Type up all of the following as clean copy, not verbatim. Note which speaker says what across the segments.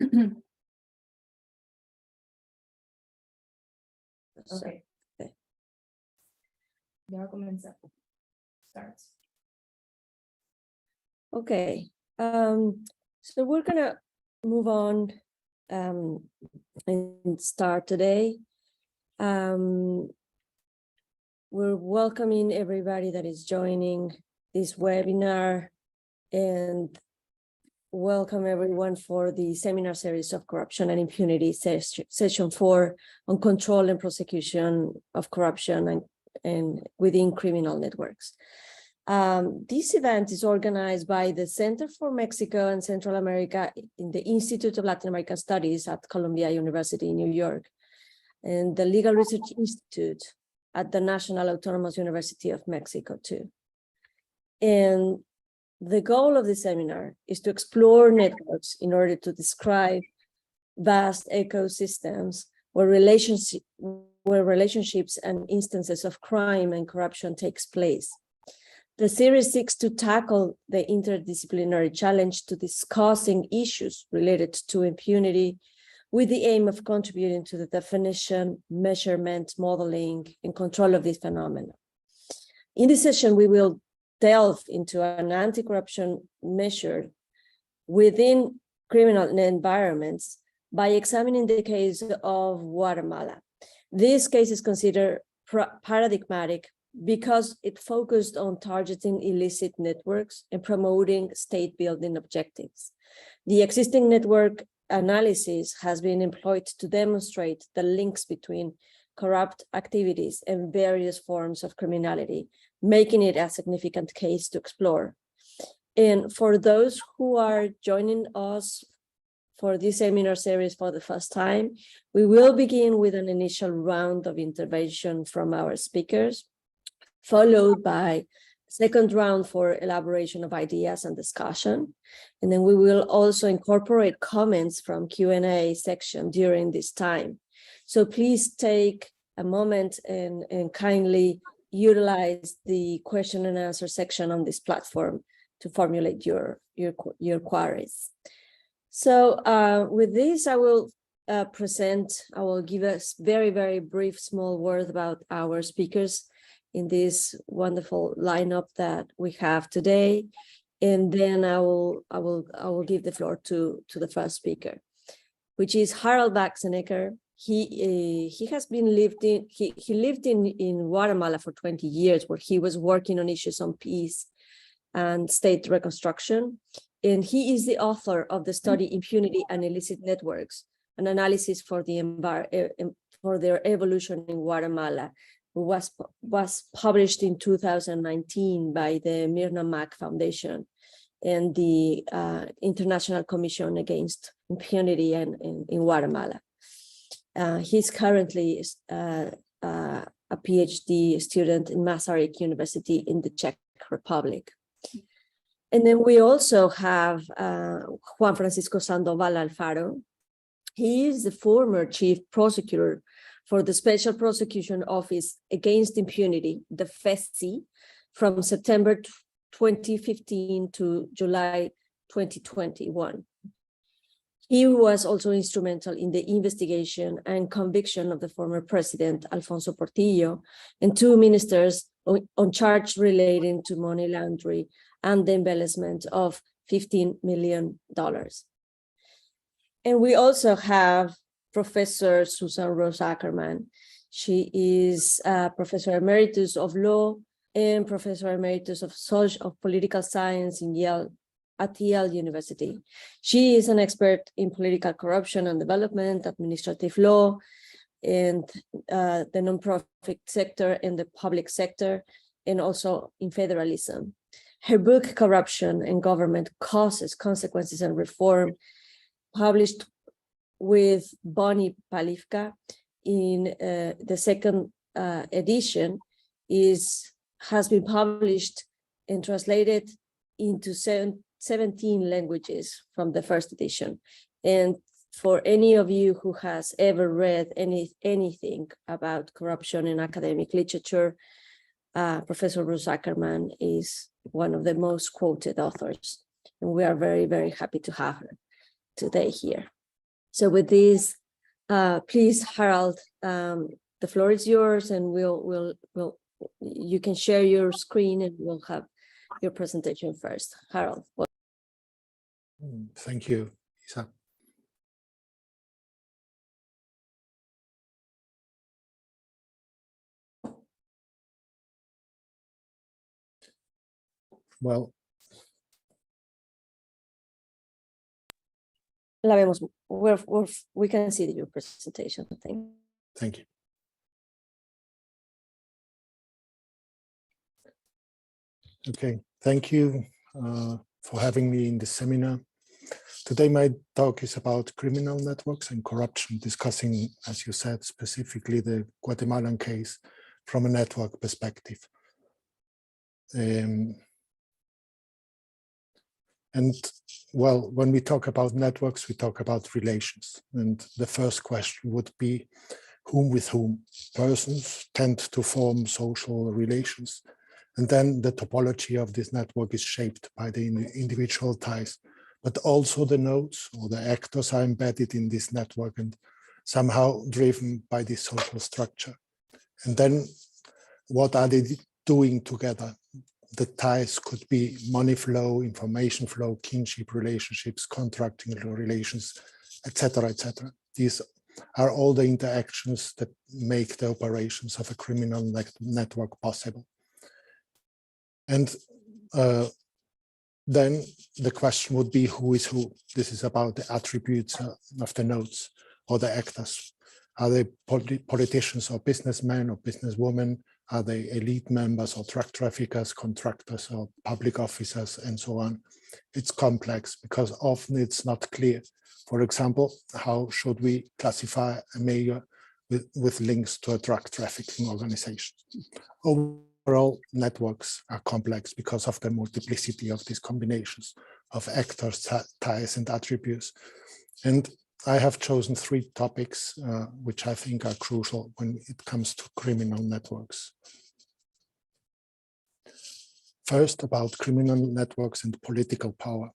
Speaker 1: Okay. Ya comienza. Starts.
Speaker 2: Okay, so we're gonna move on and start today. We're welcoming everybody that is joining this webinar, and welcome everyone for the seminar series of Corruption and Impunity, session 4 on control and prosecution of corruption and within criminal networks. This event is organized by the Center for Mexico and Central America in the Institute of Latin American Studies at Columbia University in New York, and the Legal Research Institute at the National Autonomous University of Mexico too. And the goal of the seminar is to explore networks in order to describe vast ecosystems where relationships and instances of crime and corruption takes place. The series seeks to tackle the interdisciplinary challenge to discussing issues related to impunity with the aim of contributing to the definition, measurement, modeling, and control of this phenomenon. In this session, we will delve into an anti-corruption measure within criminal environments by examining the case of Guatemala. This case is considered paradigmatic because it focused on targeting illicit networks and promoting state-building objectives. The existing network analysis has been employed to demonstrate the links between corrupt activities and various forms of criminality, making it a significant case to explore. And for those who are joining us for this seminar series for the first time, we will begin with an initial round of intervention from our speakers, followed by a second round for elaboration of ideas and discussion. And then we will also incorporate comments from Q&A section during this time. So please take a moment and kindly utilize the question and answer section on this platform to formulate your queries. So with this, I will give us very, very brief small word about our speakers in this wonderful lineup that we have today, and then I will give the floor to the first speaker, which is Harald Baxenecker. He lived in Guatemala for 20 years, where he was working on issues on peace and state reconstruction, and he is the author of the study Impunity and Illicit Networks: An Analysis for their Evolution in Guatemala, was published in 2019 by the Myrna Mack Foundation and the International Commission Against Impunity in Guatemala. He's currently a PhD student in Masaryk University in the Czech Republic. And then we also have Juan Francisco Sandoval Alfaro. He is the former chief prosecutor for the Special Prosecution Office Against Impunity, the FESI, from September 2015 to July 2021. He was also instrumental in the investigation and conviction of the former president, Alfonso Portillo, and 2 ministers on charge relating to money laundering and the embellishment of $15 million. And we also have Professor Susan Rose Ackerman. She is Professor Emeritus of Law and Professor Emeritus of Political Science at Yale University. She is an expert in political corruption and development, administrative law, and the nonprofit sector and the public sector, and also in federalism. Her book, Corruption and Government Causes, Consequences, and Reform, published with Bonnie Palivka in the second edition, has been published and translated into 17 languages from the first edition. And for any of you who has ever read anything about corruption in academic literature, Professor Rose Ackerman is one of the most quoted authors. And we are very, very happy to have her today here. So with this, please, Harold, the floor is yours, and you can share your screen, and we'll have your presentation first. Harold.
Speaker 3: Thank you, Isa. Well,
Speaker 2: La vemos. We can see your presentation, I think.
Speaker 3: thank you. Okay, thank you for having me in the seminar. Today, my talk is about criminal networks and corruption, discussing, as you said, specifically the Guatemalan case from a network perspective. And well, when we talk about networks, we talk about relations. And the first question would be, whom with whom? Persons tend to form social relations. And then the topology of this network is shaped by the individual ties, but also the nodes or the actors are embedded in this network and somehow driven by this social structure. And then what are they doing together? The ties could be money flow, information flow, kinship relationships, contracting relations, etc., etc. These are all the interactions that make the operations of a criminal network possible. And then the question would be, who is who? This is about the attributes of the nodes or the actors. Are they politicians or businessmen or businesswomen? Are they elite members or drug traffickers, contractors or public officers, and so on? It's complex because often it's not clear. For example, how should we classify a mayor with links to a drug trafficking organization? Overall, networks are complex because of the multiplicity of these combinations of actors, ties, and attributes. And I have chosen 3 topics which I think are crucial when it comes to criminal networks. First, about criminal networks and political power.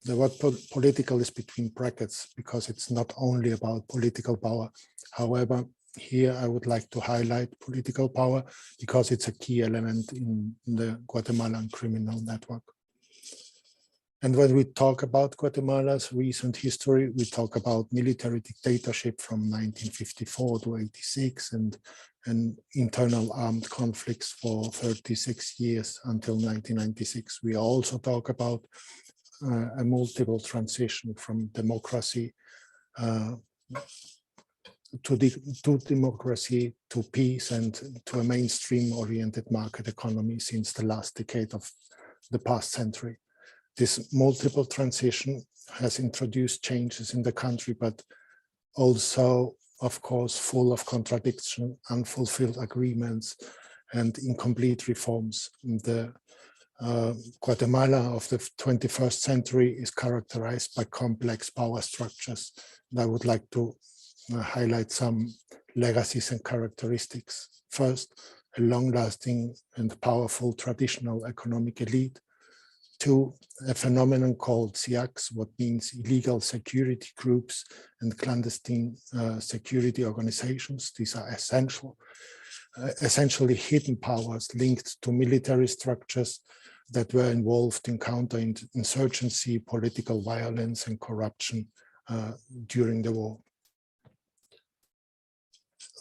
Speaker 3: The word political is between brackets because it's not only about political power. However, here I would like to highlight political power because it's a key element in the Guatemalan criminal network. And when we talk about Guatemala's recent history, we talk about military dictatorship from 1954 to 86 and internal armed conflicts for 36 years until 1996. We also talk about a multiple transition from democracy to democracy, to peace, and to a mainstream-oriented market economy since the last decade of the past century. This multiple transition has introduced changes in the country, but also, of course, full of contradiction, unfulfilled agreements, and incomplete reforms. The Guatemala of the 21st century is characterized by complex power structures. And I would like to highlight some legacies and characteristics. First, a long-lasting and powerful traditional economic elite. 2, a phenomenon called SIACs, what means illegal security groups and clandestine security organizations. These are essentially hidden powers linked to military structures that were involved in counterinsurgency, political violence, and corruption during the war.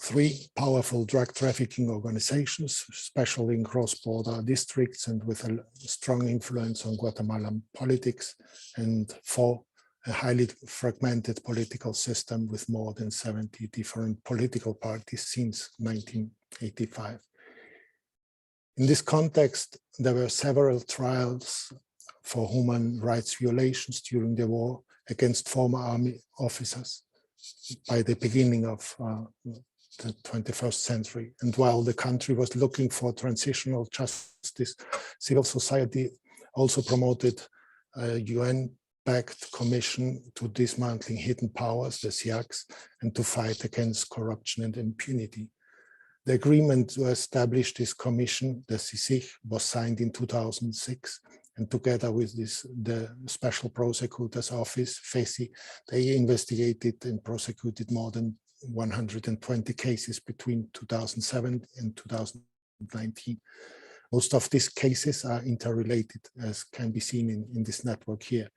Speaker 3: 3, powerful drug trafficking organizations, especially in cross-border districts and with a strong influence on Guatemalan politics. And 4, a highly fragmented political system with more than 70 different political parties since 1985. In this context, there were several trials for human rights violations during the war against former army officers by the beginning of the 21st century. And while the country was looking for transitional justice, civil society also promoted a UN-backed commission to dismantling hidden powers, the SIACs, and to fight against corruption and impunity. The agreement to establish this commission, the CICIG, was signed in 2006, And together with the Special Prosecutor's Office, FESI, they investigated and prosecuted more than 120 cases between 2007 and 2019. Most of these cases are interrelated, as can be seen in this network here.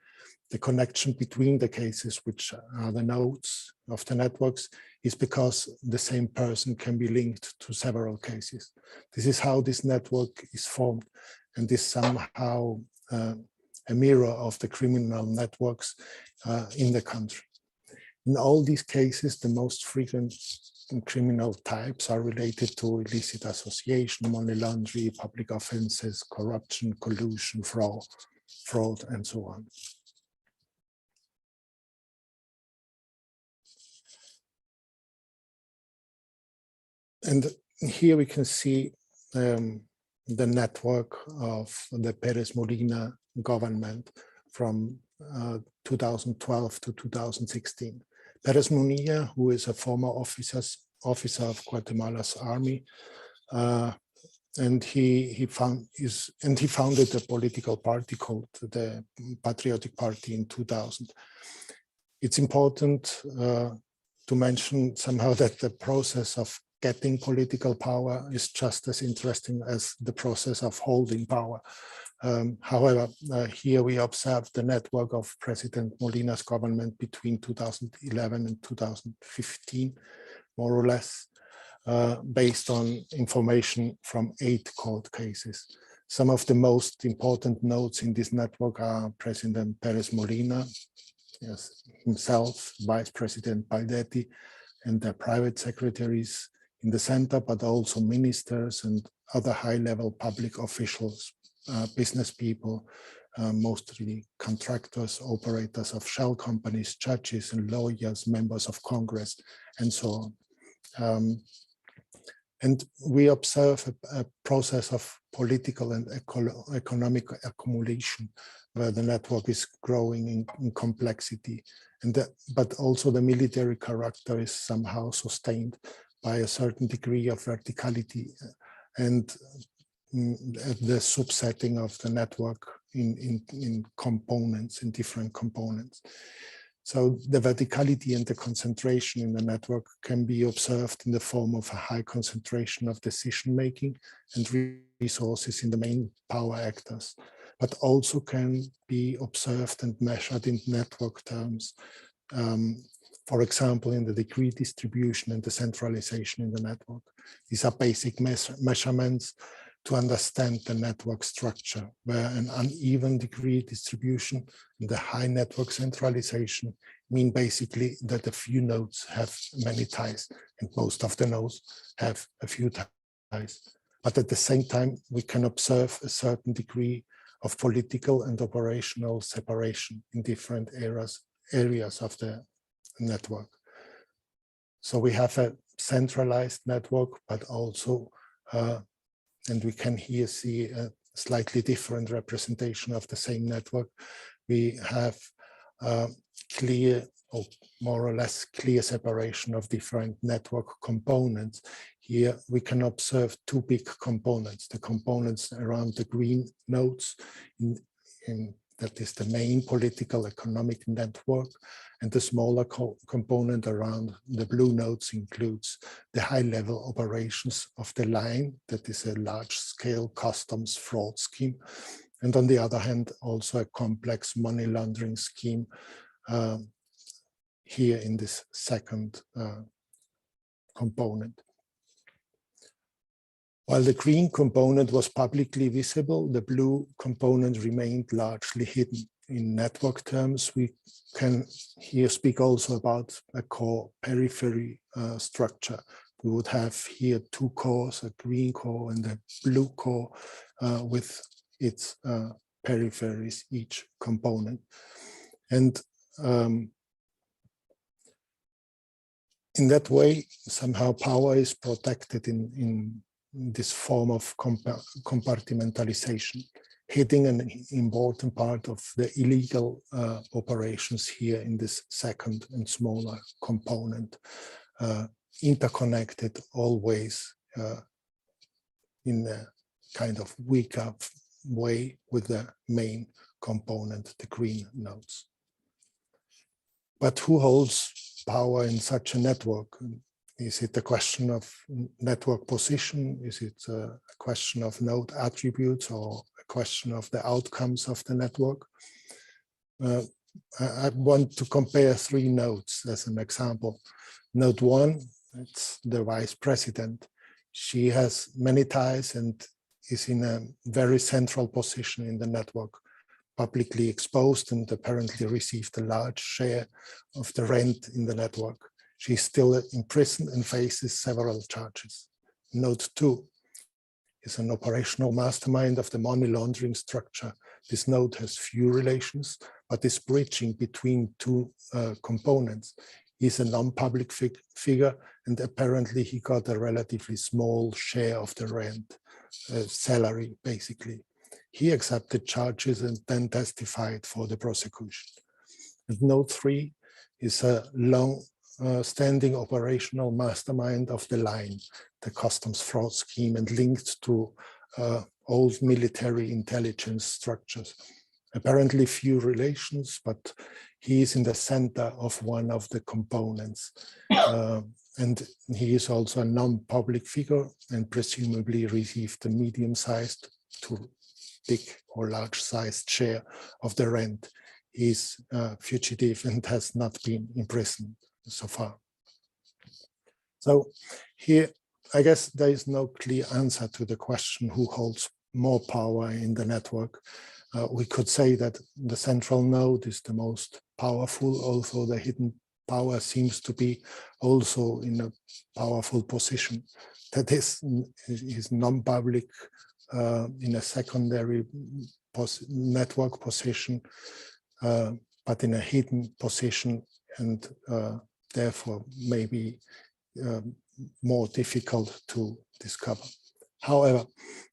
Speaker 3: The connection between the cases, which are the nodes of the networks, is because the same person can be linked to several cases. This is how this network is formed, and is somehow a mirror of the criminal networks in the country. In all these cases, the most frequent criminal types are related to illicit association, money laundering, public offenses, corruption, collusion, fraud, and so on. And here we can see the network of the Perez Molina government from 2012 to 2016. Perez Molina, who is a former officer of Guatemala's army, and he founded a political party called the Patriotic Party in 2000. It's important to mention somehow that the process of getting political power is just as interesting as the process of holding power. However, here we observe the network of President Molina's government between 2011 and 2015, more or less, based on information from 8 court cases. Some of the most important nodes in this network are President Perez Molina, yes, himself, Vice President Baldetti, and their private secretaries in the center, but also ministers and other high-level public officials, business people, mostly contractors, operators of shell companies, judges and lawyers, members of Congress, and so on. And we observe a process of political and economic accumulation, where the network is growing in complexity, but also the military character is somehow sustained by a certain degree of verticality and the subsetting of the network in components, in different components. So the verticality and the concentration in the network can be observed in the form of a high concentration of decision-making and resources in the main power actors, but also can be observed and measured in network terms. For example, in the degree distribution and the centralization in the network. These are basic measurements to understand the network structure, where an uneven degree distribution and the high network centralization mean basically that a few nodes have many ties, and most of the nodes have a few ties. But at the same time, we can observe a certain degree of political and operational separation in different areas of the network. So we have a centralized network, but also, and we can here see a slightly different representation of the same network. We have clear, or more or less clear separation of different network components. Here we can observe 2 big components, the components around the green nodes, that is the main political economic network, and the smaller component around the blue nodes includes the high-level operations of the line, that is a large-scale customs fraud scheme, and on the other hand, also a complex money laundering scheme here in this second component. While the green component was publicly visible, the blue component remained largely hidden. In network terms, we can here speak also about a core periphery structure. We would have here 2 cores, a green core and a blue core with its peripheries, each component. And in that way, somehow power is protected in this form of compartmentalization, hitting an important part of the illegal operations here in this second and smaller component, interconnected always in a kind of weaker way with the main component, the green nodes. But who holds power in such a network? Is it a question of network position? Is it a question of node attributes or a question of the outcomes of the network? I want to compare 3 nodes as an example. Node 1, it's the vice president. She has many ties and is in a very central position in the network, publicly exposed, and apparently received a large share of the rent in the network. She's still imprisoned and faces several charges. Node 2 is an operational mastermind of the money laundering structure. This node has few relations, but is bridging between 2 components. He's a non-public figure, and apparently he got a relatively small share of the rent, salary, basically. He accepted charges and then testified for the prosecution. And node 3 is a long-standing operational mastermind of the line, the customs fraud scheme, and linked to old military intelligence structures. Apparently few relations, but he is in the center of one of the components. And he is also a non-public figure and presumably received a medium-sized to big or large-sized share of the rent. He's fugitive and has not been imprisoned so far. So here, I guess there is no clear answer to the question who holds more power in the network. We could say that the central node is the most powerful, although the hidden power seems to be also in a powerful position. That is non-public in a secondary network position, but in a hidden position, and therefore maybe more difficult to discover. However,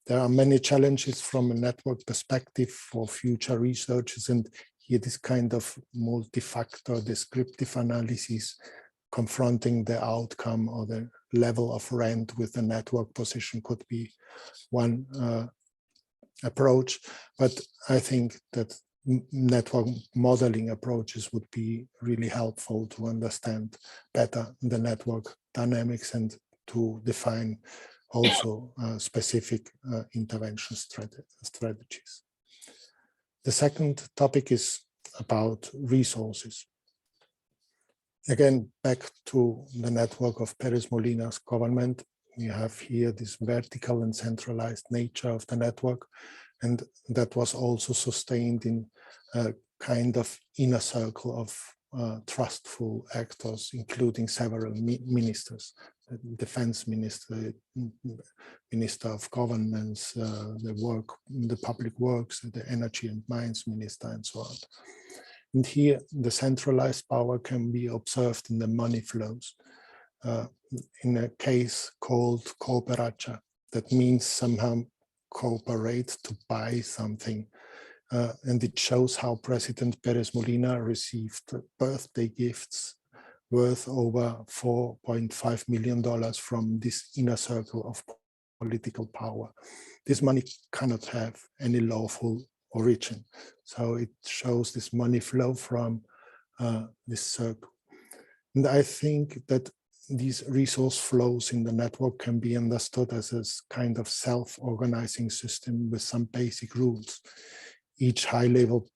Speaker 3: there are many challenges from a network perspective for future researchers, and here this kind of multi-factor descriptive analysis confronting the outcome or the level of rent with the network position could be one approach. But I think that network modeling approaches would be really helpful to understand better the network dynamics and to define also specific intervention strategies. The second topic is about resources. Again, back to the network of Pérez Molina's government, we have here this vertical and centralized nature of the network, and that was also sustained in a kind of inner circle of trustful actors, including several ministers, the defense minister, minister of governance, the public works, the energy and mines minister, and so on. And here, the centralized power can be observed in the money flows. In a case called cooperacha, that means somehow cooperate to buy something. And it shows how President Pérez Molina received birthday gifts worth over $4.5 million from this inner circle of political power. This money cannot have any lawful origin. So it shows this money flow from this circle. And I think that these resource flows in the network can be understood as a kind of self-organizing system with some basic rules. Each high-level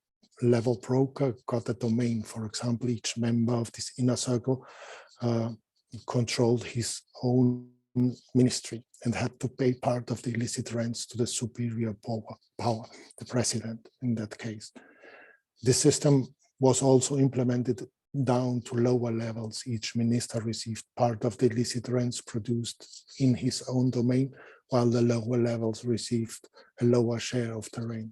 Speaker 3: broker got a domain. For example, each member of this inner circle controlled his own ministry and had to pay part of the illicit rents to the superior power, the president in that case. This system was also implemented down to lower levels. Each minister received part of the illicit rents produced in his own domain, while the lower levels received a lower share of the rent.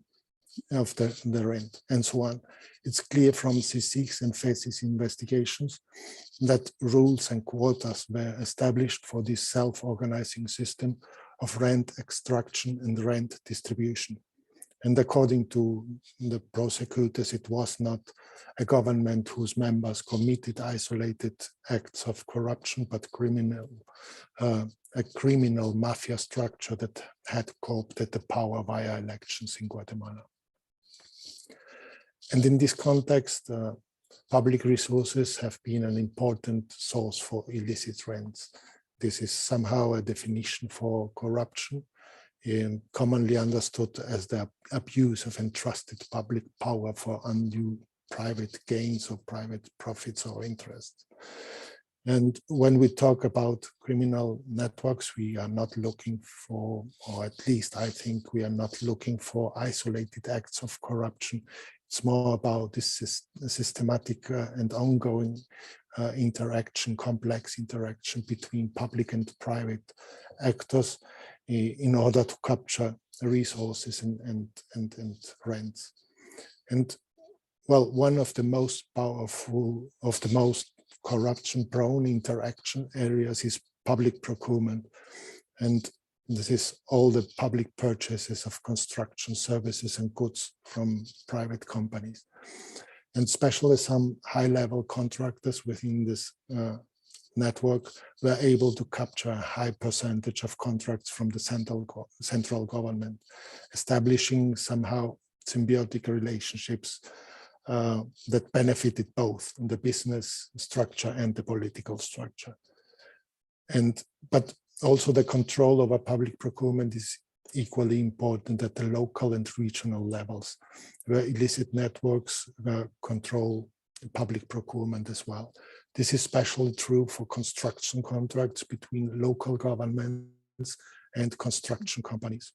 Speaker 3: And so on. It's clear from CSIC's and FESI's investigations that rules and quotas were established for this self-organizing system of rent extraction and rent distribution. And according to the prosecutors, it was not a government whose members committed isolated acts of corruption, but a criminal mafia structure that had co-opted the power via elections in Guatemala. And in this context, public resources have been an important source for illicit rents. This is somehow a definition for corruption, commonly understood as the abuse of entrusted public power for undue private gains or private profits or interests. And when we talk about criminal networks, we are not looking for, or at least I think we are not looking for isolated acts of corruption. It's more about this systematic and ongoing interaction, complex interaction between public and private actors in order to capture resources and rents. And well, one of the most powerful, of the most corruption-prone interaction areas is public procurement. And this is all the public purchases of construction services and goods from private companies. And especially some high-level contractors within this network were able to capture a high percentage of contracts from the central government, establishing somehow symbiotic relationships that benefited both the business structure and the political structure. But also the control over public procurement is equally important at the local and regional levels, where illicit networks control public procurement as well. This is especially true for construction contracts between local governments and construction companies.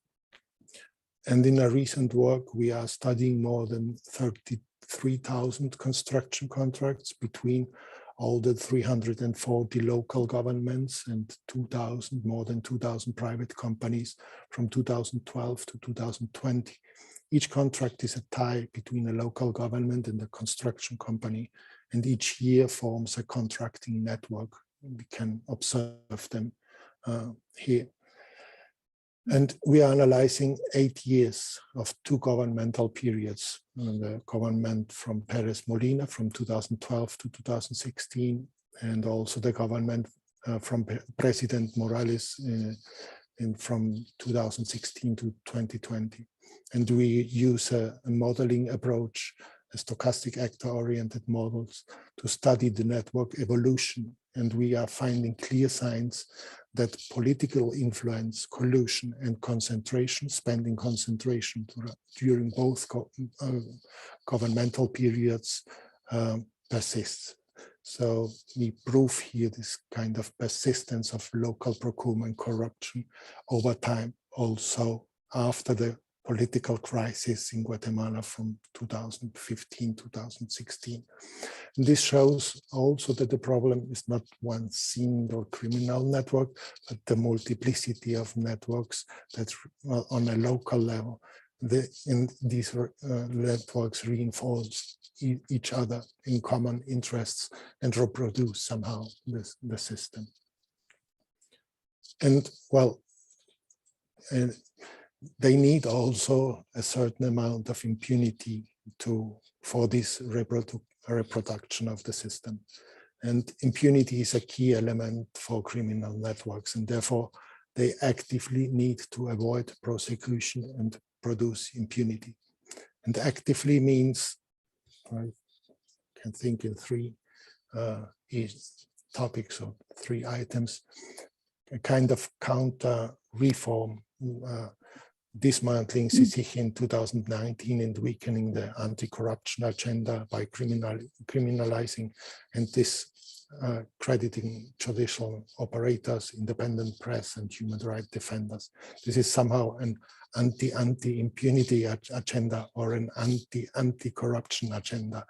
Speaker 3: And in a recent work, we are studying more than 33,000 construction contracts between all the 340 local governments and more than 2,000 private companies from 2012 to 2020. Each contract is a tie between a local government and a construction company, and each year forms a contracting network. We can observe them here. And we are analyzing 8 years of 2 governmental periods. The government from Perez Molina from 2012 to 2016, and also the government from President Morales from 2016 to 2020. And we use a modeling approach, a stochastic actor-oriented models to study the network evolution. And we are finding clear signs that political influence, collusion, and concentration, spending concentration during both governmental periods persists. So we prove here this kind of persistence of local procurement corruption over time, also after the political crisis in Guatemala from 2015, 2016. And this shows also that the problem is not one single criminal network, but the multiplicity of networks that on a local level, these networks reinforce each other in common interests and reproduce somehow the system. And well, they need also a certain amount of impunity for this reproduction of the system. And impunity is a key element for criminal networks, and therefore they actively need to avoid prosecution and produce impunity. And actively means, I can think in 3 topics or 3 items, a kind of counter reform, dismantling CECECA in 2019 and weakening the anti-corruption agenda by criminalizing and discrediting judicial operators, independent press, and human rights defenders. This is somehow an anti-impunity agenda or an anti-corruption agenda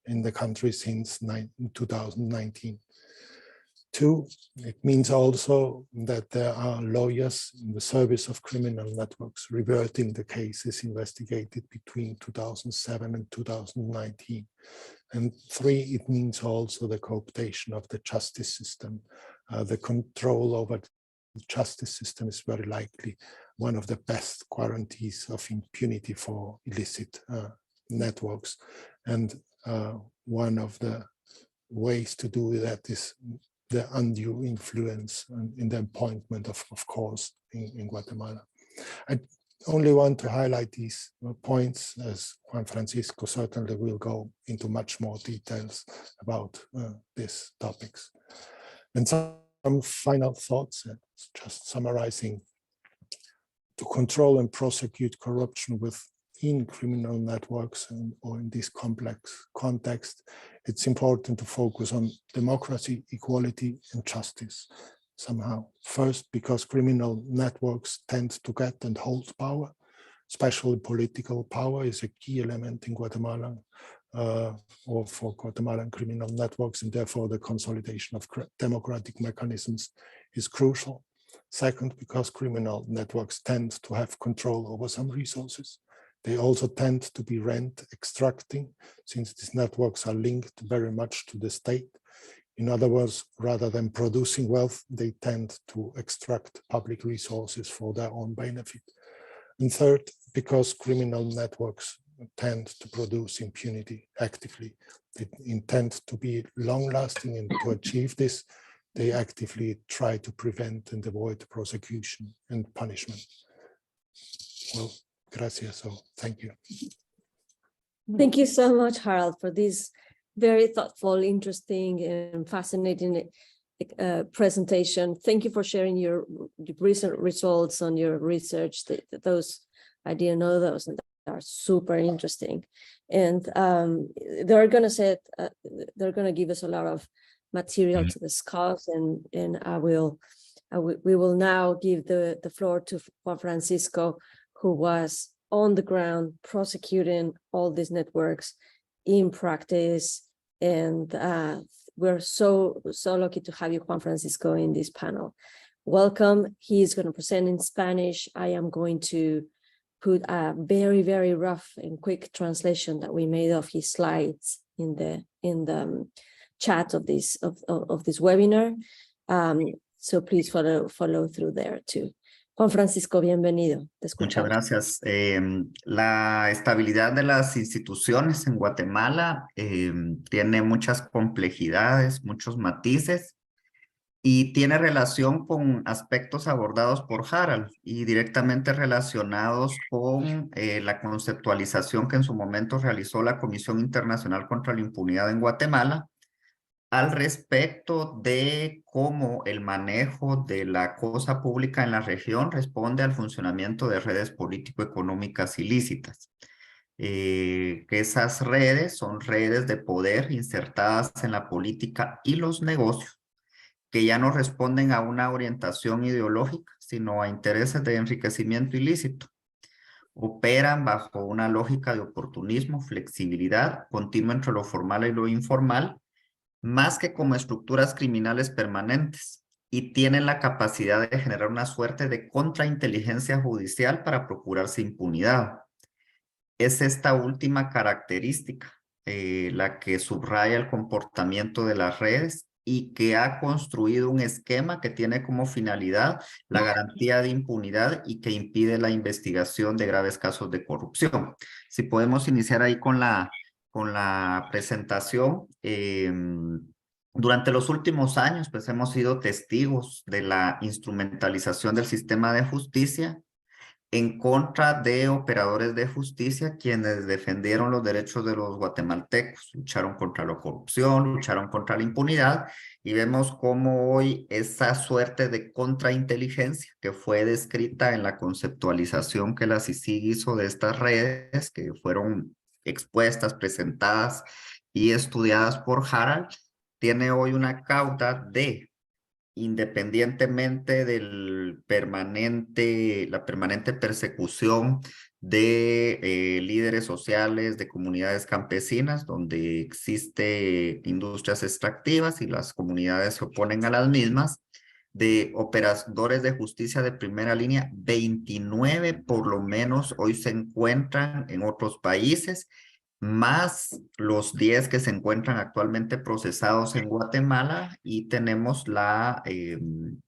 Speaker 3: in the country since 2019. 2, it means also that there are lawyers in the service of criminal networks reverting the cases investigated between 2007 and 2019. And 3, it means also the cooptation of the justice system, the control over justice system is very likely one of the best guarantees of impunity for illicit networks. And one of the ways to do that is the undue influence in the appointment of course in Guatemala. I only want to highlight these points, as Juan Francisco certainly will go into much more details about these topics. And some final thoughts, just summarizing. To control and prosecute corruption within criminal networks or in this complex context, it's important to focus on democracy, equality, and justice somehow. First, because criminal networks tend to get and hold power, especially political power is a key element in Guatemala or for Guatemalan criminal networks, and therefore the consolidation of democratic mechanisms is crucial. Second, because criminal networks tend to have control over some resources. They also tend to be rent extracting, since these networks are linked very much to the state. In other words, rather than producing wealth, they tend to extract public resources for their own benefit. And third, because criminal networks tend to produce impunity actively. They intend to be long-lasting, and to achieve this, they actively try to prevent and avoid prosecution and punishment. Well, gracias, so thank you.
Speaker 2: Thank you so much, Harold, for this very thoughtful, interesting, and fascinating presentation. Thank you for sharing your recent results on your research. Those, I didn't know those, and they are super interesting. And they're going to give us a lot of material to discuss, and we will now give the floor to Juan Francisco, who was on the ground prosecuting all these networks in practice. And we're so lucky to have you, Juan Francisco, in this panel. Welcome. He is going to present in Spanish. I am going to put a very, very rough and quick translation that we made of his slides in the chat of this webinar. So please follow through there too. Juan Francisco, bienvenido. Te
Speaker 4: Muchas
Speaker 2: escuchamos.
Speaker 4: gracias. La estabilidad de las instituciones en Guatemala tiene muchas complejidades, muchos matices, y tiene relación con aspectos abordados por Harald y directamente relacionados con la conceptualización que en su momento realizó la Comisión Internacional contra la Impunidad en Guatemala al respecto de cómo el manejo de la cosa pública en la región responde al funcionamiento de redes político-económicas ilícitas. Que esas redes son redes de poder insertadas en la política y los negocios, que ya no responden a una orientación ideológica, sino a intereses de enriquecimiento ilícito. Operan bajo una lógica de oportunismo, flexibilidad, continua entre lo formal y lo informal, más que como estructuras criminales permanentes, y tienen la capacidad de generar una suerte de contrainteligencia judicial para procurarse impunidad. Es esta última característica la que subraya el comportamiento de las redes y que ha construido un esquema que tiene como finalidad la garantía de impunidad y que impide la investigación de graves casos de corrupción. Si podemos iniciar ahí con la presentación. Durante los últimos años, pues hemos sido testigos de la instrumentalización del sistema de justicia en contra de operadores de justicia quienes defendieron los derechos de los guatemaltecos, lucharon contra la corrupción, lucharon contra la impunidad, y vemos cómo hoy esa suerte de contrainteligencia que fue descrita en la conceptualización que la CICIG hizo de estas redes, que fueron expuestas, presentadas y estudiadas por Harald, tiene hoy una cauda de, independientemente de la permanente persecución de líderes sociales, de comunidades campesinas, donde existe industrias extractivas y las comunidades se oponen a las mismas, de operadores de justicia de primera línea, 29 por lo menos hoy se encuentran en otros países, más los 10 que se encuentran actualmente procesados en Guatemala, y tenemos la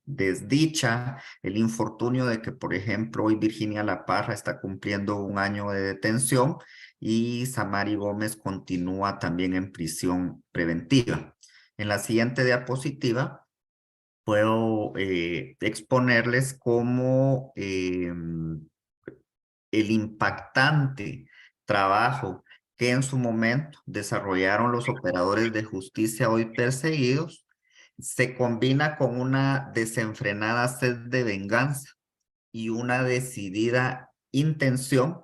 Speaker 4: desdicha, el infortunio de que, por ejemplo, hoy Virginia La Parra está cumpliendo 1 año de detención y Samari Gómez continúa también en prisión preventiva. En la siguiente diapositiva puedo exponerles cómo el impactante trabajo que en su momento desarrollaron los operadores de justicia hoy perseguidos se combina con una desenfrenada sed de venganza y una decidida intención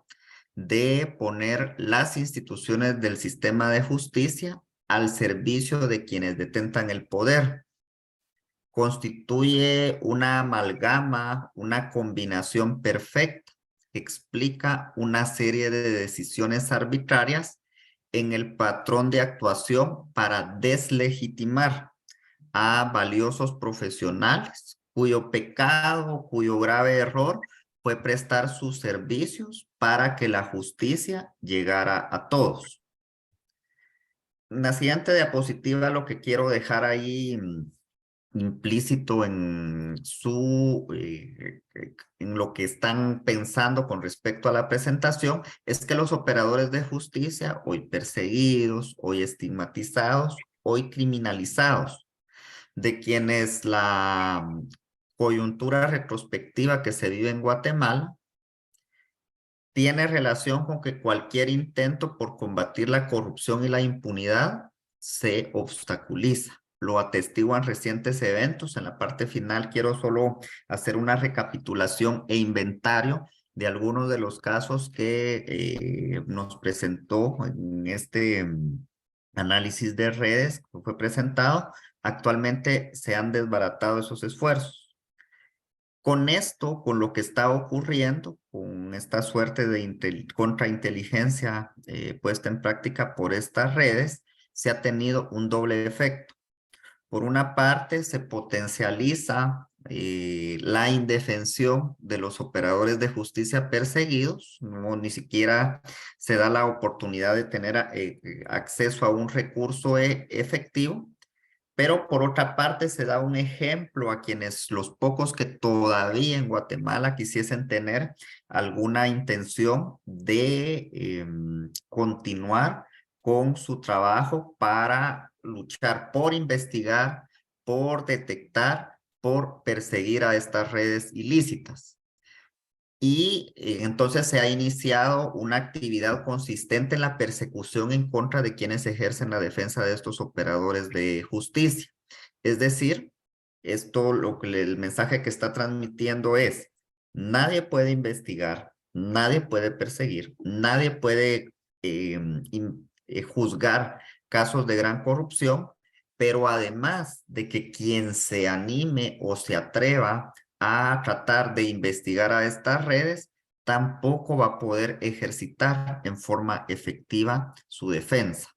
Speaker 4: de poner las instituciones del sistema de justicia al servicio de quienes detentan el poder. Constituye una amalgama, una combinación perfecta que explica una serie de decisiones arbitrarias en el patrón de actuación para deslegitimar a valiosos profesionales cuyo pecado, cuyo grave error fue prestar sus servicios para que la justicia llegara a todos. En la siguiente diapositiva lo que quiero dejar ahí implícito en en lo que están pensando con respecto a la presentación es que los operadores de justicia, hoy perseguidos, hoy estigmatizados, hoy criminalizados, de quienes la coyuntura retrospectiva que se vive en Guatemala tiene relación con que cualquier intento por combatir la corrupción y la impunidad se obstaculiza. Lo atestiguan recientes eventos. En la parte final quiero solo hacer una recapitulación e inventario de algunos de los casos que nos presentó en este análisis de redes que fue presentado. Actualmente se han desbaratado esos esfuerzos. Con esto, con lo que está ocurriendo, con esta suerte de contrainteligencia puesta en práctica por estas redes, se ha tenido un doble efecto. Por una parte, se potencializa la indefensión de los operadores de justicia perseguidos, ni siquiera se da la oportunidad de tener acceso a un recurso efectivo. Pero por otra parte se da un ejemplo a quienes los pocos que todavía en Guatemala quisiesen tener alguna intención de continuar con su trabajo para luchar por investigar, por detectar, por perseguir a estas redes ilícitas. Y entonces se ha iniciado una actividad consistente en la persecución en contra de quienes ejercen la defensa de estos operadores de justicia. Es decir, esto el mensaje que está transmitiendo es: nadie puede investigar, nadie puede perseguir, nadie puede juzgar casos de gran corrupción, pero además de que quien se anime o se atreva a tratar de investigar a estas redes, tampoco va a poder ejercitar en forma efectiva su defensa.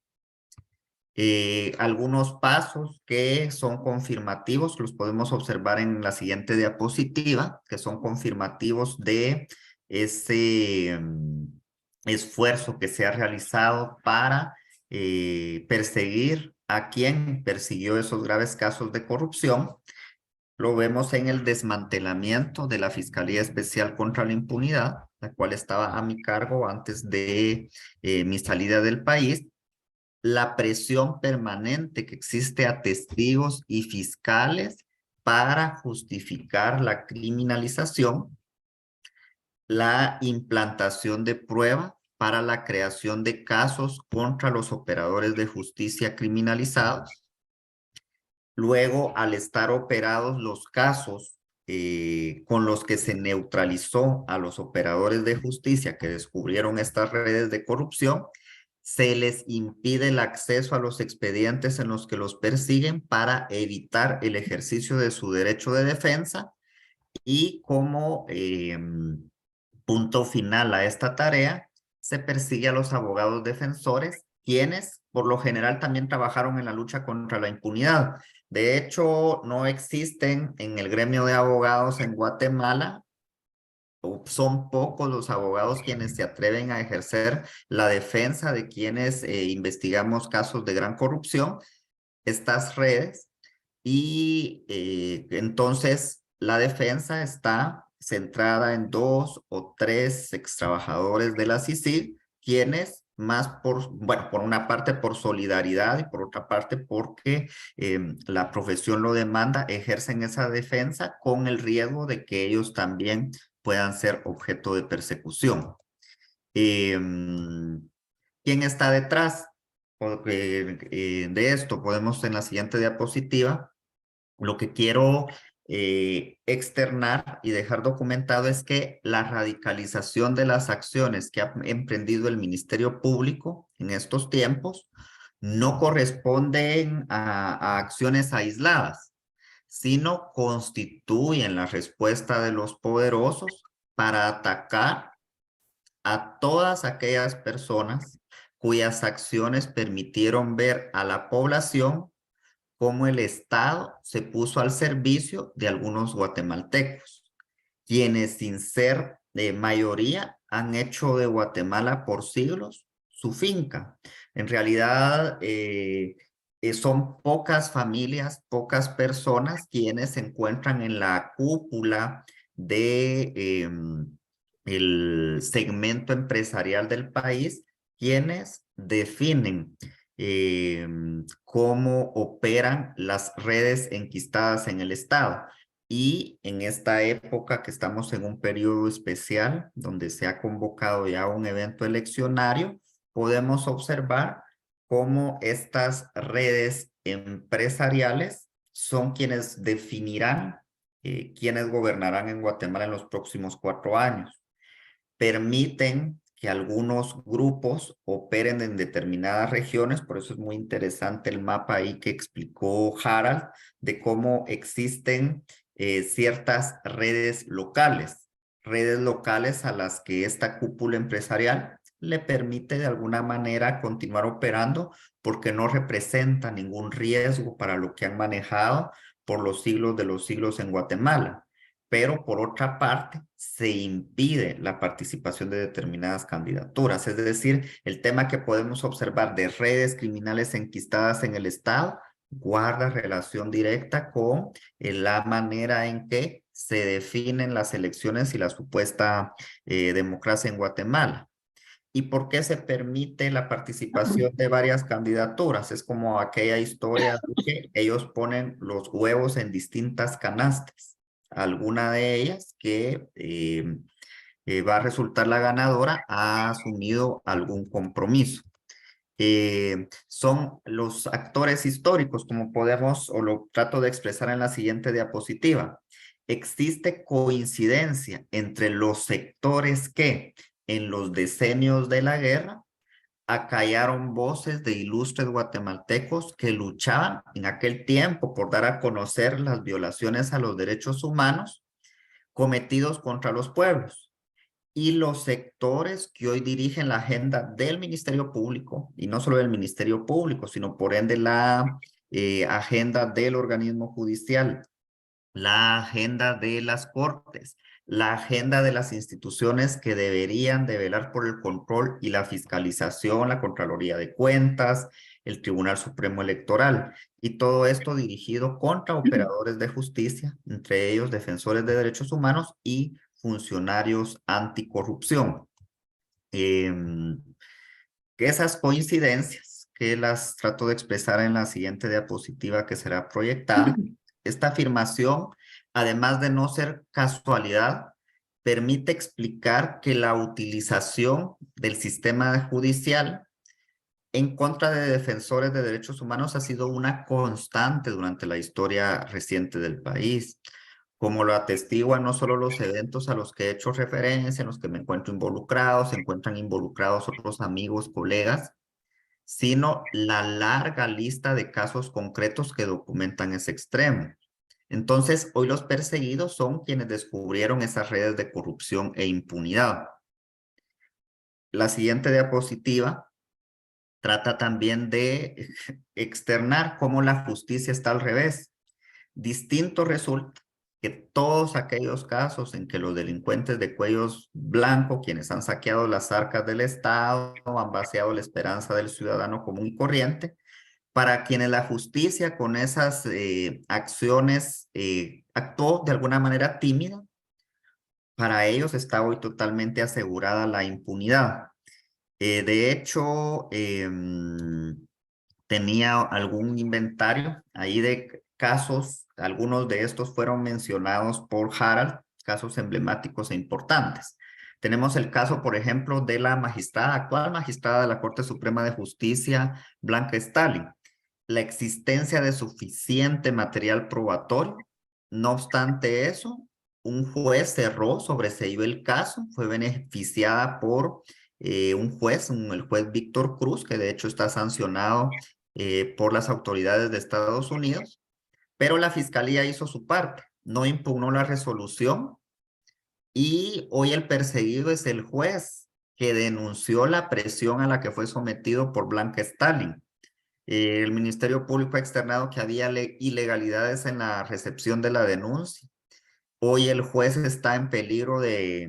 Speaker 4: Algunos pasos que son confirmativos los podemos observar en la siguiente diapositiva, que son confirmativos de ese esfuerzo que se ha realizado para perseguir a quien persiguió esos graves casos de corrupción. Lo vemos en el desmantelamiento de la Fiscalía Especial contra la Impunidad, la cual estaba a mi cargo antes de mi salida del país. La presión permanente que existe a testigos y fiscales para justificar la criminalización. La implantación de prueba para la creación de casos contra los operadores de justicia criminalizados. Luego, al estar operados los casos con los que se neutralizó a los operadores de justicia que descubrieron estas redes de corrupción, se les impide el acceso a los expedientes en los que los persiguen para evitar el ejercicio de su derecho de defensa. Y como punto final a esta tarea, se persigue a los abogados defensores, quienes por lo general también trabajaron en la lucha contra la impunidad. De hecho, no existen en el gremio de abogados en Guatemala son pocos los abogados quienes se atreven a ejercer la defensa de quienes investigamos casos de gran corrupción, estas redes, y entonces la defensa está centrada en 2 o 3 extrabajadores de la CICIG, quienes más bueno, por una parte por solidaridad y por otra parte porque la profesión lo demanda, ejercen esa defensa con el riesgo de que ellos también puedan ser objeto de persecución. ¿Quién está detrás de esto? Podemos en la siguiente diapositiva. Lo que quiero externar y dejar documentado es que la radicalización de las acciones que ha emprendido el Ministerio Público en estos tiempos no corresponden a acciones aisladas, sino constituyen la respuesta de los poderosos para atacar a todas aquellas personas cuyas acciones permitieron ver a la población cómo el Estado se puso al servicio de algunos guatemaltecos, quienes sin ser de mayoría han hecho de Guatemala por siglos su finca. En realidad son pocas familias, pocas personas quienes se encuentran en la cúpula de el segmento empresarial del país, quienes definen cómo operan las redes enquistadas en el Estado. Y en esta época que estamos en un periodo especial, donde se ha convocado ya un evento eleccionario, podemos observar cómo estas redes empresariales son quienes definirán quiénes gobernarán en Guatemala en los próximos 4 años. Permiten que algunos grupos operen en determinadas regiones, por eso es muy interesante el mapa ahí que explicó Harald, de cómo existen ciertas redes locales a las que esta cúpula empresarial le permite de alguna manera continuar operando porque no representa ningún riesgo para lo que han manejado por los siglos de los siglos en Guatemala. Pero por otra parte, se impide la participación de determinadas candidaturas. Es decir, el tema que podemos observar de redes criminales enquistadas en el Estado guarda relación directa con la manera en que se definen las elecciones y la supuesta democracia en Guatemala. ¿Y por qué se permite la participación de varias candidaturas? Es como aquella historia de que ellos ponen los huevos en distintas canastas. Alguna de ellas que va a resultar la ganadora ha asumido algún compromiso. Son los actores históricos, como podemos, o lo trato de expresar en la siguiente diapositiva. Existe coincidencia entre los sectores que en los decenios de la guerra acallaron voces de ilustres guatemaltecos que luchaban en aquel tiempo por dar a conocer las violaciones a los derechos humanos cometidos contra los pueblos. Y los sectores que hoy dirigen la agenda del Ministerio Público, y no solo del Ministerio Público, sino por ende la agenda del organismo judicial, la agenda de las cortes, la agenda de las instituciones que deberían de velar por el control y la fiscalización, la Contraloría de Cuentas, el Tribunal Supremo Electoral, y todo esto dirigido contra operadores de justicia, entre ellos defensores de derechos humanos y funcionarios anticorrupción. Que esas coincidencias, que las trato de expresar en la siguiente diapositiva que será proyectada, esta afirmación, además de no ser casualidad, permite explicar que la utilización del sistema judicial en contra de defensores de derechos humanos ha sido una constante durante la historia reciente del país, como lo atestiguan no solo los eventos a los que he hecho referencia, en los que me encuentro involucrado, se encuentran involucrados otros amigos, colegas, sino la larga lista de casos concretos que documentan ese extremo. Entonces, hoy los perseguidos son quienes descubrieron esas redes de corrupción e impunidad. La siguiente diapositiva trata también de externar cómo la justicia está al revés. Distinto resulta que todos aquellos casos en que los delincuentes de cuellos blancos, quienes han saqueado las arcas del Estado, han vaciado la esperanza del ciudadano común y corriente, para quienes la justicia con esas acciones actuó de alguna manera tímida, para ellos está hoy totalmente asegurada la impunidad. De hecho, tenía algún inventario ahí de casos, algunos de estos fueron mencionados por Harald, casos emblemáticos e importantes. Tenemos el caso, por ejemplo, de la magistrada, actual magistrada de la Corte Suprema de Justicia, Blanca Stalin. La existencia de suficiente material probatorio. No obstante eso, un juez cerró, sobreseyó el caso, fue beneficiada por un juez, el juez Víctor Cruz, que de hecho está sancionado por las autoridades de Estados Unidos, pero la fiscalía hizo su parte, no impugnó la resolución y hoy el perseguido es el juez que denunció la presión a la que fue sometido por Blanca Stalin. El Ministerio Público ha externado que había ilegalidades en la recepción de la denuncia. Hoy el juez está en peligro de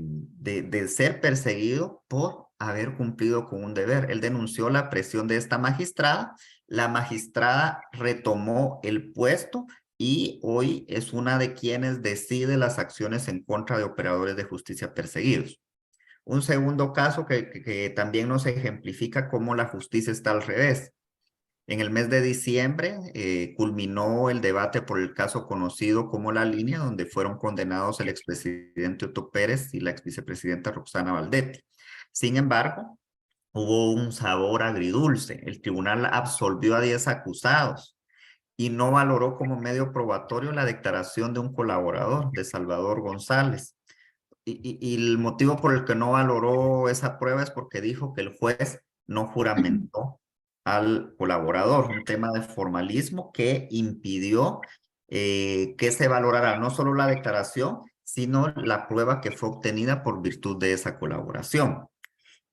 Speaker 4: ser perseguido por haber cumplido con un deber. Él denunció la presión de esta magistrada. La magistrada retomó el puesto y hoy es una de quienes decide las acciones en contra de operadores de justicia perseguidos. Un segundo caso que también nos ejemplifica cómo la justicia está al revés. En el mes de diciembre culminó el debate por el caso conocido como La Línea, donde fueron condenados el expresidente Otto Pérez y la exvicepresidenta Roxana Valdetti. Sin embargo, hubo un sabor agridulce. El tribunal absolvió a 10 acusados y no valoró como medio probatorio la declaración de un colaborador, de Salvador González. Y el motivo por el que no valoró esa prueba es porque dijo que el juez no juramentó al colaborador, un tema de formalismo que impidió que se valorara no solo la declaración, sino la prueba que fue obtenida por virtud de esa colaboración.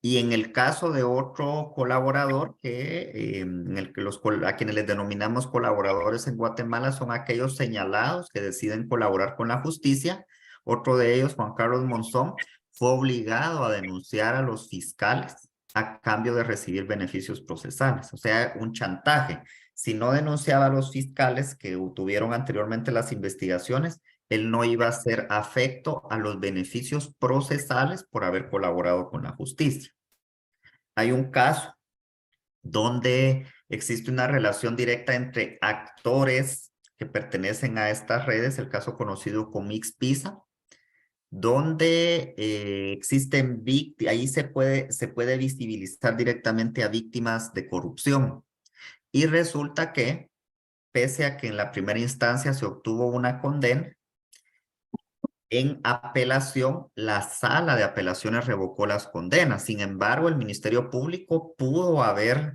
Speaker 4: Y en el caso de otro colaborador, en el que a quienes les denominamos colaboradores en Guatemala son aquellos señalados que deciden colaborar con la justicia. Otro de ellos, Juan Carlos Monzón, fue obligado a denunciar a los fiscales a cambio de recibir beneficios procesales, o sea, un chantaje. Si no denunciaba a los fiscales que tuvieron anteriormente las investigaciones, él no iba a ser afecto a los beneficios procesales por haber colaborado con la justicia. Hay un caso donde existe una relación directa entre actores que pertenecen a estas redes, el caso conocido como X-Pisa, donde existen víctimas, ahí se puede visibilizar directamente a víctimas de corrupción. Y resulta que, pese a que en la primera instancia se obtuvo una condena, en apelación, la sala de apelaciones revocó las condenas. Sin embargo, el Ministerio Público pudo haber